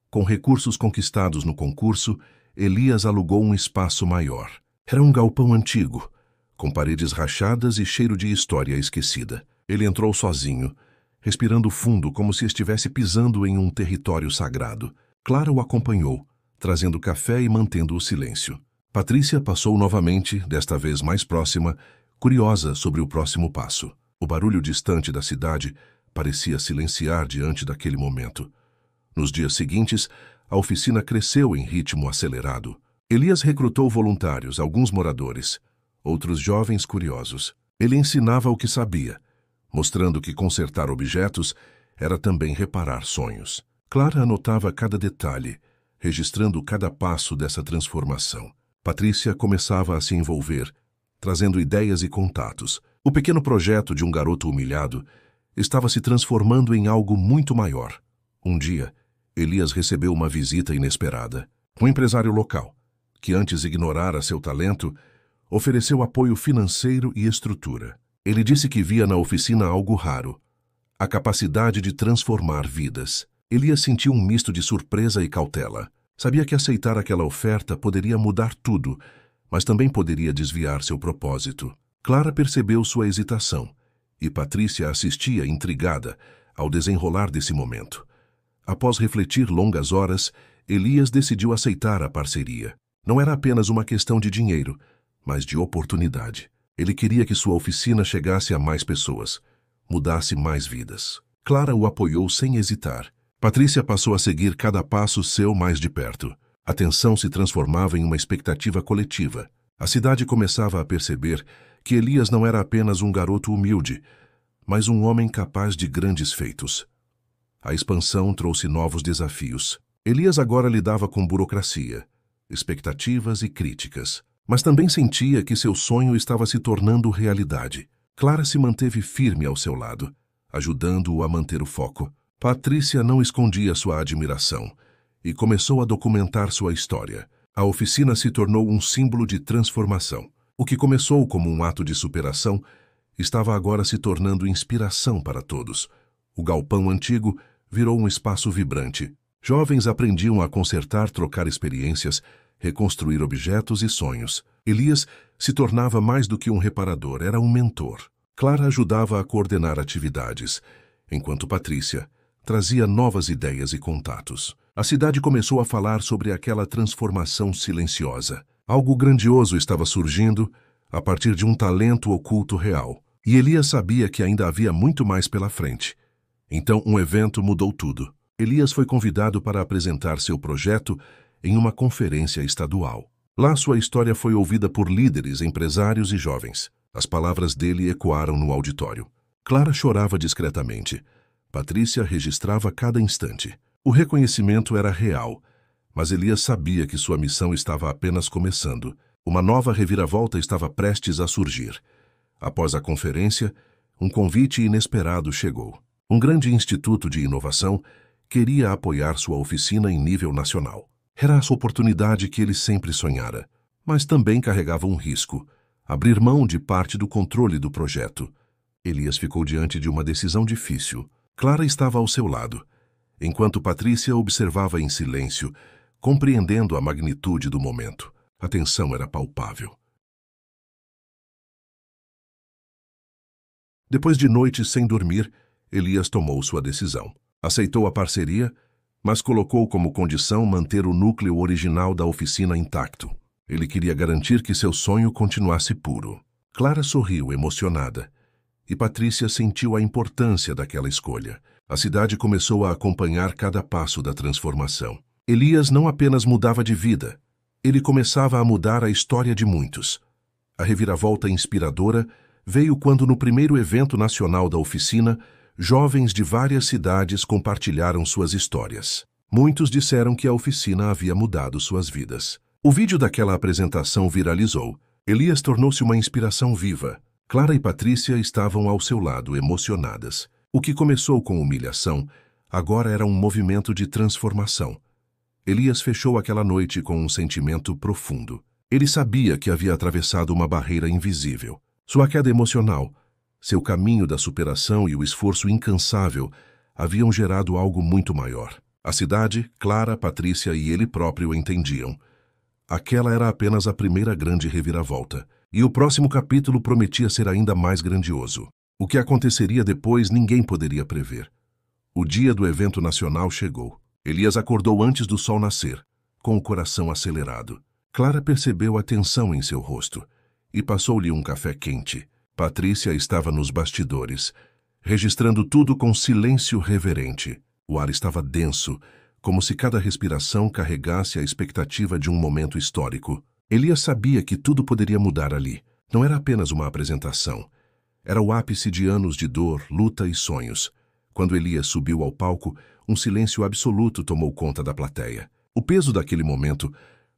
Com recursos conquistados no concurso, Elias alugou um espaço maior. Era um galpão antigo, com paredes rachadas e cheiro de história esquecida. Ele entrou sozinho, respirando fundo como se estivesse pisando em um território sagrado. Clara o acompanhou, trazendo café e mantendo o silêncio. Patrícia passou novamente, desta vez mais próxima, curiosa sobre o próximo passo. O barulho distante da cidade parecia silenciar diante daquele momento. Nos dias seguintes, a oficina cresceu em ritmo acelerado. Elias recrutou voluntários, alguns moradores, outros jovens curiosos. Ele ensinava o que sabia, mostrando que consertar objetos era também reparar sonhos. Clara anotava cada detalhe, registrando cada passo dessa transformação. Patrícia começava a se envolver, trazendo ideias e contatos. O pequeno projeto de um garoto humilhado estava se transformando em algo muito maior. Um dia, Elias recebeu uma visita inesperada. Um empresário local, que antes ignorara seu talento, ofereceu apoio financeiro e estrutura. Ele disse que via na oficina algo raro: a capacidade de transformar vidas. Elias sentiu um misto de surpresa e cautela. Sabia que aceitar aquela oferta poderia mudar tudo, mas também poderia desviar seu propósito. Clara percebeu sua hesitação, e Patrícia assistia intrigada ao desenrolar desse momento. Após refletir longas horas, Elias decidiu aceitar a parceria. Não era apenas uma questão de dinheiro, mas de oportunidade. Ele queria que sua oficina chegasse a mais pessoas, mudasse mais vidas. Clara o apoiou sem hesitar. Patrícia passou a seguir cada passo seu mais de perto. A tensão se transformava em uma expectativa coletiva. A cidade começava a perceber que Elias não era apenas um garoto humilde, mas um homem capaz de grandes feitos. A expansão trouxe novos desafios. Elias agora lidava com burocracia, expectativas e críticas, mas também sentia que seu sonho estava se tornando realidade. Clara se manteve firme ao seu lado, ajudando-o a manter o foco. Patrícia não escondia sua admiração e começou a documentar sua história. A oficina se tornou um símbolo de transformação. O que começou como um ato de superação estava agora se tornando inspiração para todos. O galpão antigo virou um espaço vibrante. Jovens aprendiam a consertar, trocar experiências, reconstruir objetos e sonhos. Elias se tornava mais do que um reparador, era um mentor. Clara ajudava a coordenar atividades, enquanto Patrícia trazia novas ideias e contatos. A cidade começou a falar sobre aquela transformação silenciosa. Algo grandioso estava surgindo a partir de um talento oculto real. E Elias sabia que ainda havia muito mais pela frente. Então, um evento mudou tudo. Elias foi convidado para apresentar seu projeto em uma conferência estadual. Lá, sua história foi ouvida por líderes, empresários e jovens. As palavras dele ecoaram no auditório. Clara chorava discretamente. Patrícia registrava cada instante. O reconhecimento era real, mas Elias sabia que sua missão estava apenas começando. Uma nova reviravolta estava prestes a surgir. Após a conferência, um convite inesperado chegou. Um grande instituto de inovação queria apoiar sua oficina em nível nacional. Era a oportunidade que ele sempre sonhara, mas também carregava um risco: abrir mão de parte do controle do projeto. Elias ficou diante de uma decisão difícil. Clara estava ao seu lado, enquanto Patrícia observava em silêncio, compreendendo a magnitude do momento. A tensão era palpável. Depois de noites sem dormir, Elias tomou sua decisão. Aceitou a parceria, mas colocou como condição manter o núcleo original da oficina intacto. Ele queria garantir que seu sonho continuasse puro. Clara sorriu, emocionada, e Patrícia sentiu a importância daquela escolha. A cidade começou a acompanhar cada passo da transformação. Elias não apenas mudava de vida, ele começava a mudar a história de muitos. A reviravolta inspiradora veio quando, no primeiro evento nacional da oficina, jovens de várias cidades compartilharam suas histórias. Muitos disseram que a oficina havia mudado suas vidas. O vídeo daquela apresentação viralizou. Elias tornou-se uma inspiração viva. Clara e Patrícia estavam ao seu lado, emocionadas. O que começou com humilhação, agora era um movimento de transformação. Elias fechou aquela noite com um sentimento profundo. Ele sabia que havia atravessado uma barreira invisível. Sua queda emocional, seu caminho da superação e o esforço incansável haviam gerado algo muito maior. A cidade, Clara, Patrícia e ele próprio entendiam. Aquela era apenas a primeira grande reviravolta. E o próximo capítulo prometia ser ainda mais grandioso. O que aconteceria depois ninguém poderia prever. O dia do evento nacional chegou. Elias acordou antes do sol nascer, com o coração acelerado. Clara percebeu a tensão em seu rosto e passou-lhe um café quente. Patrícia estava nos bastidores, registrando tudo com silêncio reverente. O ar estava denso, como se cada respiração carregasse a expectativa de um momento histórico. Elias sabia que tudo poderia mudar ali. Não era apenas uma apresentação. Era o ápice de anos de dor, luta e sonhos. Quando Elias subiu ao palco, um silêncio absoluto tomou conta da plateia. O peso daquele momento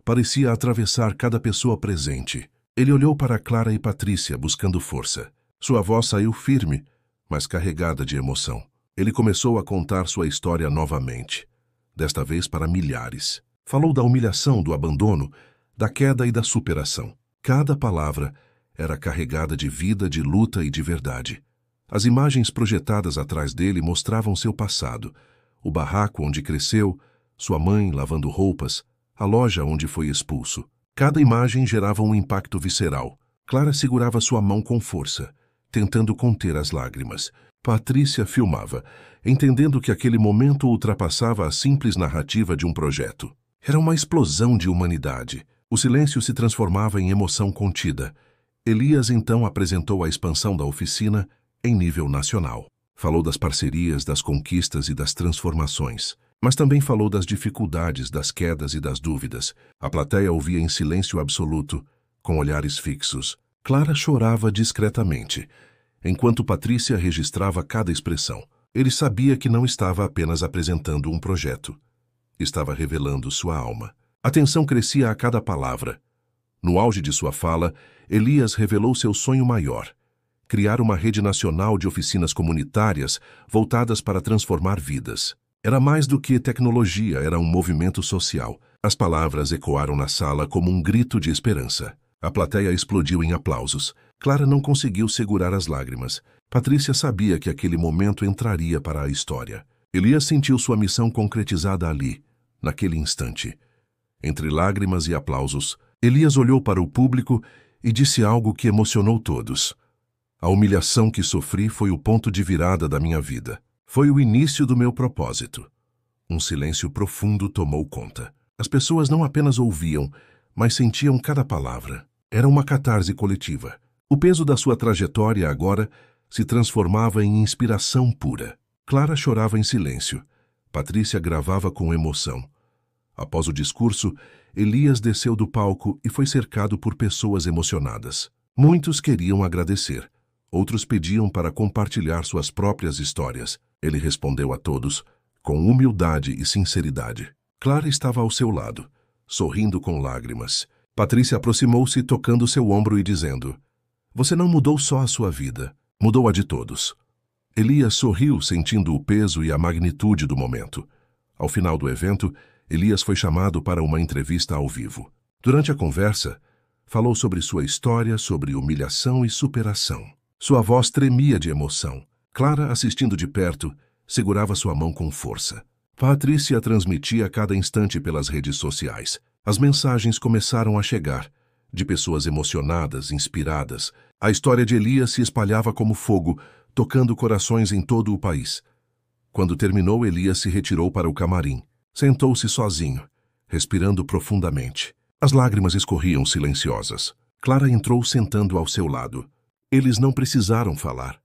parecia atravessar cada pessoa presente. Ele olhou para Clara e Patrícia, buscando força. Sua voz saiu firme, mas carregada de emoção. Ele começou a contar sua história novamente, desta vez para milhares. Falou da humilhação, do abandono, da queda e da superação. Cada palavra era carregada de vida, de luta e de verdade. As imagens projetadas atrás dele mostravam seu passado, o barraco onde cresceu, sua mãe lavando roupas, a loja onde foi expulso. Cada imagem gerava um impacto visceral. Clara segurava sua mão com força, tentando conter as lágrimas. Patrícia filmava, entendendo que aquele momento ultrapassava a simples narrativa de um projeto. Era uma explosão de humanidade. O silêncio se transformava em emoção contida. Elias então apresentou a expansão da oficina em nível nacional. Falou das parcerias, das conquistas e das transformações. Mas também falou das dificuldades, das quedas e das dúvidas. A plateia ouvia em silêncio absoluto, com olhares fixos. Clara chorava discretamente, enquanto Patrícia registrava cada expressão. Ele sabia que não estava apenas apresentando um projeto. Estava revelando sua alma. A tensão crescia a cada palavra. No auge de sua fala, Elias revelou seu sonho maior: criar uma rede nacional de oficinas comunitárias voltadas para transformar vidas. Era mais do que tecnologia, era um movimento social. As palavras ecoaram na sala como um grito de esperança. A plateia explodiu em aplausos. Clara não conseguiu segurar as lágrimas. Patrícia sabia que aquele momento entraria para a história. Elias sentiu sua missão concretizada ali, naquele instante. Entre lágrimas e aplausos, Elias olhou para o público e disse algo que emocionou todos. A humilhação que sofri foi o ponto de virada da minha vida. Foi o início do meu propósito. Um silêncio profundo tomou conta. As pessoas não apenas ouviam, mas sentiam cada palavra. Era uma catarse coletiva. O peso da sua trajetória agora se transformava em inspiração pura. Clara chorava em silêncio. Patrícia gravava com emoção. Após o discurso, Elias desceu do palco e foi cercado por pessoas emocionadas. Muitos queriam agradecer. Outros pediam para compartilhar suas próprias histórias. Ele respondeu a todos com humildade e sinceridade. Clara estava ao seu lado, sorrindo com lágrimas. Patrícia aproximou-se, tocando seu ombro e dizendo: "Você não mudou só a sua vida, mudou a de todos." Elias sorriu, sentindo o peso e a magnitude do momento. Ao final do evento, Elias foi chamado para uma entrevista ao vivo. Durante a conversa, falou sobre sua história, sobre humilhação e superação. Sua voz tremia de emoção. Clara, assistindo de perto, segurava sua mão com força. Patrícia transmitia a cada instante pelas redes sociais. As mensagens começaram a chegar, de pessoas emocionadas, inspiradas. A história de Elias se espalhava como fogo, tocando corações em todo o país. Quando terminou, Elias se retirou para o camarim. Sentou-se sozinho, respirando profundamente. As lágrimas escorriam silenciosas. Clara entrou sentando ao seu lado. Eles não precisaram falar.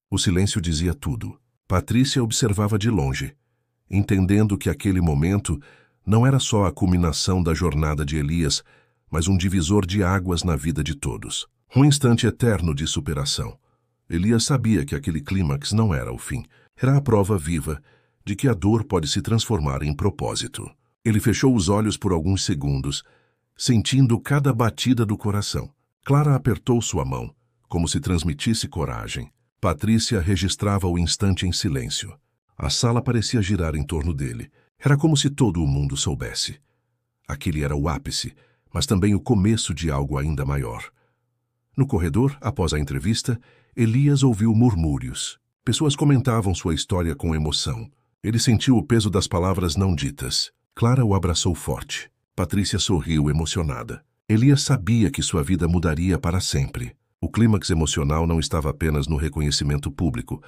O silêncio dizia tudo. Patrícia observava de longe, entendendo que aquele momento não era só a culminação da jornada de Elias, mas um divisor de águas na vida de todos. Um instante eterno de superação. Elias sabia que aquele clímax não era o fim. Era a prova viva de que a dor pode se transformar em propósito. Ele fechou os olhos por alguns segundos, sentindo cada batida do coração. Clara apertou sua mão, como se transmitisse coragem. Patrícia registrava o instante em silêncio. A sala parecia girar em torno dele. Era como se todo o mundo soubesse. Aquele era o ápice, mas também o começo de algo ainda maior. No corredor, após a entrevista, Elias ouviu murmúrios. Pessoas comentavam sua história com emoção. Ele sentiu o peso das palavras não ditas. Clara o abraçou forte. Patrícia sorriu emocionada. Elias sabia que sua vida mudaria para sempre. O clímax emocional não estava apenas no reconhecimento público,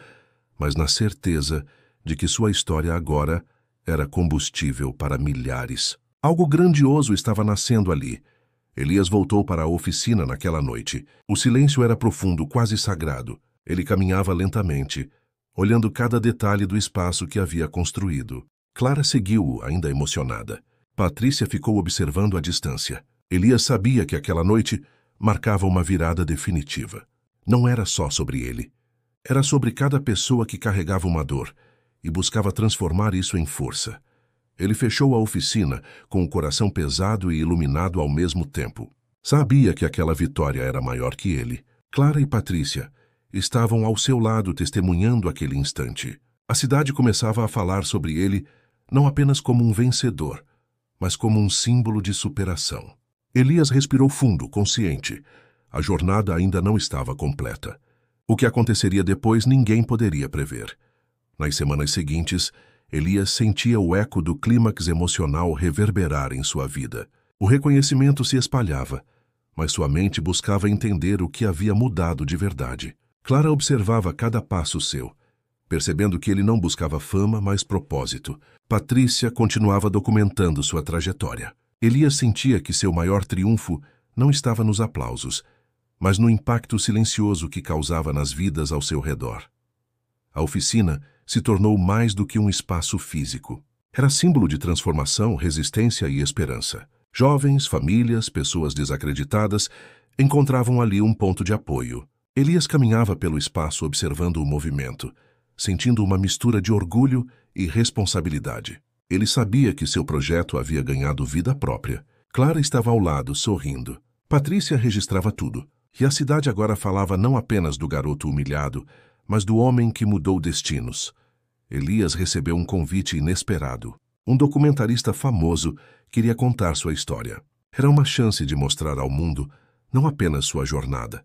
mas na certeza de que sua história agora era combustível para milhares. Algo grandioso estava nascendo ali. Elias voltou para a oficina naquela noite. O silêncio era profundo, quase sagrado. Ele caminhava lentamente, olhando cada detalhe do espaço que havia construído. Clara seguiu-o, ainda emocionada. Patrícia ficou observando à distância. Elias sabia que aquela noite marcava uma virada definitiva. Não era só sobre ele. Era sobre cada pessoa que carregava uma dor e buscava transformar isso em força. Ele fechou a oficina com o coração pesado e iluminado ao mesmo tempo. Sabia que aquela vitória era maior que ele. Clara e Patrícia estavam ao seu lado testemunhando aquele instante. A cidade começava a falar sobre ele não apenas como um vencedor, mas como um símbolo de superação. Elias respirou fundo, consciente. A jornada ainda não estava completa. O que aconteceria depois ninguém poderia prever. Nas semanas seguintes, Elias sentia o eco do clímax emocional reverberar em sua vida. O reconhecimento se espalhava, mas sua mente buscava entender o que havia mudado de verdade. Clara observava cada passo seu, percebendo que ele não buscava fama, mas propósito. Patrícia continuava documentando sua trajetória. Elias sentia que seu maior triunfo não estava nos aplausos, mas no impacto silencioso que causava nas vidas ao seu redor. A oficina se tornou mais do que um espaço físico. Era símbolo de transformação, resistência e esperança. Jovens, famílias, pessoas desacreditadas encontravam ali um ponto de apoio. Elias caminhava pelo espaço observando o movimento, sentindo uma mistura de orgulho e responsabilidade. Ele sabia que seu projeto havia ganhado vida própria. Clara estava ao lado, sorrindo. Patrícia registrava tudo. E a cidade agora falava não apenas do garoto humilhado, mas do homem que mudou destinos. Elias recebeu um convite inesperado. Um documentarista famoso queria contar sua história. Era uma chance de mostrar ao mundo não apenas sua jornada,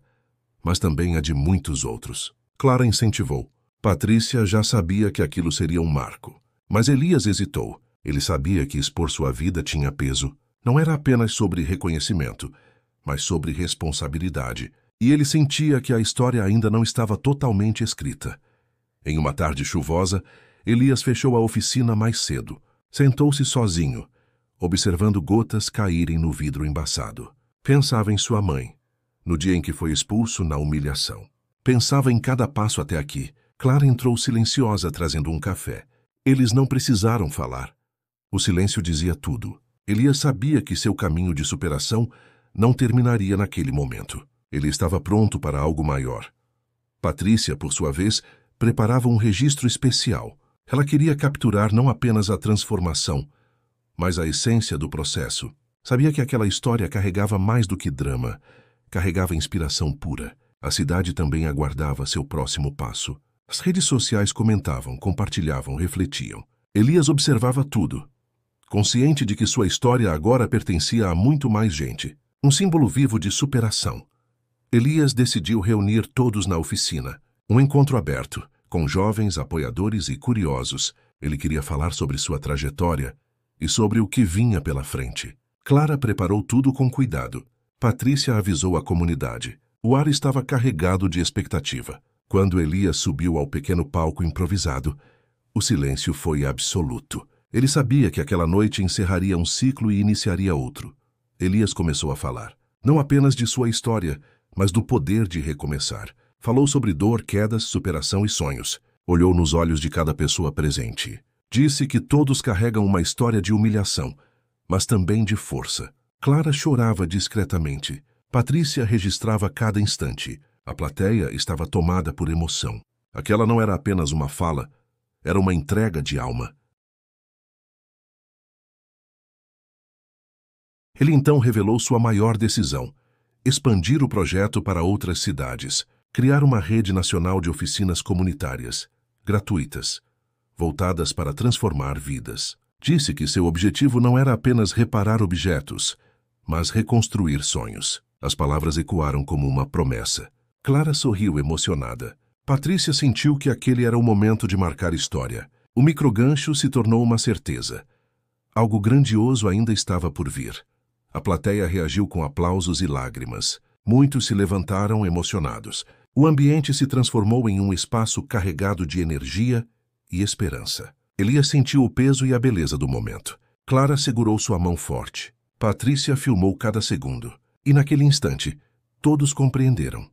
mas também a de muitos outros. Clara incentivou. Patrícia já sabia que aquilo seria um marco. Mas Elias hesitou. Ele sabia que expor sua vida tinha peso. Não era apenas sobre reconhecimento, mas sobre responsabilidade. E ele sentia que a história ainda não estava totalmente escrita. Em uma tarde chuvosa, Elias fechou a oficina mais cedo. Sentou-se sozinho, observando gotas caírem no vidro embaçado. Pensava em sua mãe, no dia em que foi expulso na humilhação. Pensava em cada passo até aqui. Clara entrou silenciosa trazendo um café. Eles não precisaram falar. O silêncio dizia tudo. Elias sabia que seu caminho de superação não terminaria naquele momento. Ele estava pronto para algo maior. Patrícia, por sua vez, preparava um registro especial. Ela queria capturar não apenas a transformação, mas a essência do processo. Sabia que aquela história carregava mais do que drama, carregava inspiração pura. A cidade também aguardava seu próximo passo. As redes sociais comentavam, compartilhavam, refletiam. Elias observava tudo, consciente de que sua história agora pertencia a muito mais gente. Um símbolo vivo de superação. Elias decidiu reunir todos na oficina. Um encontro aberto, com jovens, apoiadores e curiosos. Ele queria falar sobre sua trajetória e sobre o que vinha pela frente. Clara preparou tudo com cuidado. Patrícia avisou a comunidade. O ar estava carregado de expectativa. Quando Elias subiu ao pequeno palco improvisado, o silêncio foi absoluto. Ele sabia que aquela noite encerraria um ciclo e iniciaria outro. Elias começou a falar, não apenas de sua história, mas do poder de recomeçar. Falou sobre dor, quedas, superação e sonhos. Olhou nos olhos de cada pessoa presente. Disse que todos carregam uma história de humilhação, mas também de força. Clara chorava discretamente. Patrícia registrava cada instante. A plateia estava tomada por emoção. Aquela não era apenas uma fala, era uma entrega de alma. Ele então revelou sua maior decisão: expandir o projeto para outras cidades, criar uma rede nacional de oficinas comunitárias, gratuitas, voltadas para transformar vidas. Disse que seu objetivo não era apenas reparar objetos, mas reconstruir sonhos. As palavras ecoaram como uma promessa. Clara sorriu emocionada. Patrícia sentiu que aquele era o momento de marcar história. O microgancho se tornou uma certeza. Algo grandioso ainda estava por vir. A plateia reagiu com aplausos e lágrimas. Muitos se levantaram emocionados. O ambiente se transformou em um espaço carregado de energia e esperança. Elias sentiu o peso e a beleza do momento. Clara segurou sua mão forte. Patrícia filmou cada segundo. E naquele instante, todos compreenderam.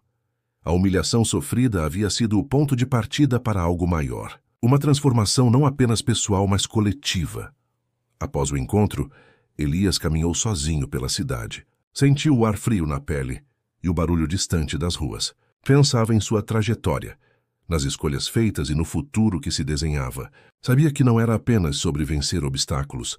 A humilhação sofrida havia sido o ponto de partida para algo maior. Uma transformação não apenas pessoal, mas coletiva. Após o encontro, Elias caminhou sozinho pela cidade. Sentiu o ar frio na pele e o barulho distante das ruas. Pensava em sua trajetória, nas escolhas feitas e no futuro que se desenhava. Sabia que não era apenas sobre vencer obstáculos,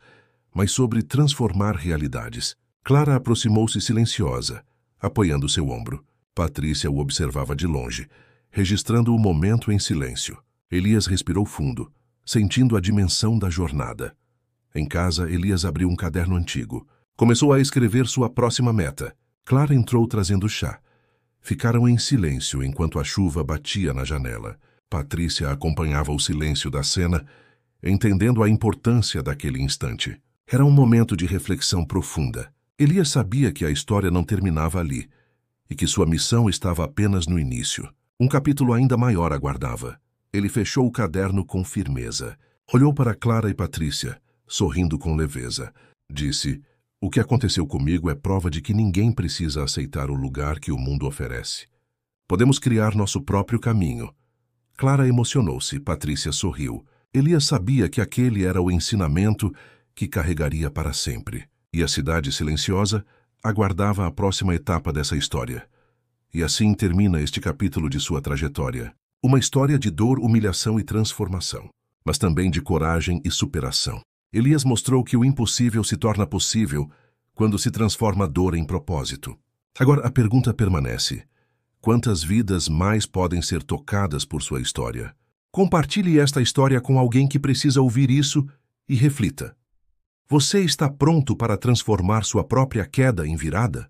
mas sobre transformar realidades. Clara aproximou-se silenciosa, apoiando seu ombro. Patrícia o observava de longe. registrando o momento em silêncio. Elias respirou fundo, sentindo a dimensão da jornada. Em casa, Elias abriu um caderno antigo. Começou a escrever sua próxima meta. Clara entrou trazendo chá. Ficaram em silêncio enquanto a chuva batia na janela. Patrícia acompanhava o silêncio da cena, entendendo a importância daquele instante. Era um momento de reflexão profunda. Elias sabia que a história não terminava ali, e que sua missão estava apenas no início. Um capítulo ainda maior aguardava. Ele fechou o caderno com firmeza. Olhou para Clara e Patrícia, sorrindo com leveza. Disse: "O que aconteceu comigo é prova de que ninguém precisa aceitar o lugar que o mundo oferece. Podemos criar nosso próprio caminho." Clara emocionou-se, Patrícia sorriu. Elias sabia que aquele era o ensinamento que carregaria para sempre. E a cidade silenciosa aguardava a próxima etapa dessa história. E assim termina este capítulo de sua trajetória. Uma história de dor, humilhação e transformação, mas também de coragem e superação. Elias mostrou que o impossível se torna possível quando se transforma a dor em propósito. Agora a pergunta permanece: quantas vidas mais podem ser tocadas por sua história? Compartilhe esta história com alguém que precisa ouvir isso e reflita. Você está pronto para transformar sua própria queda em virada?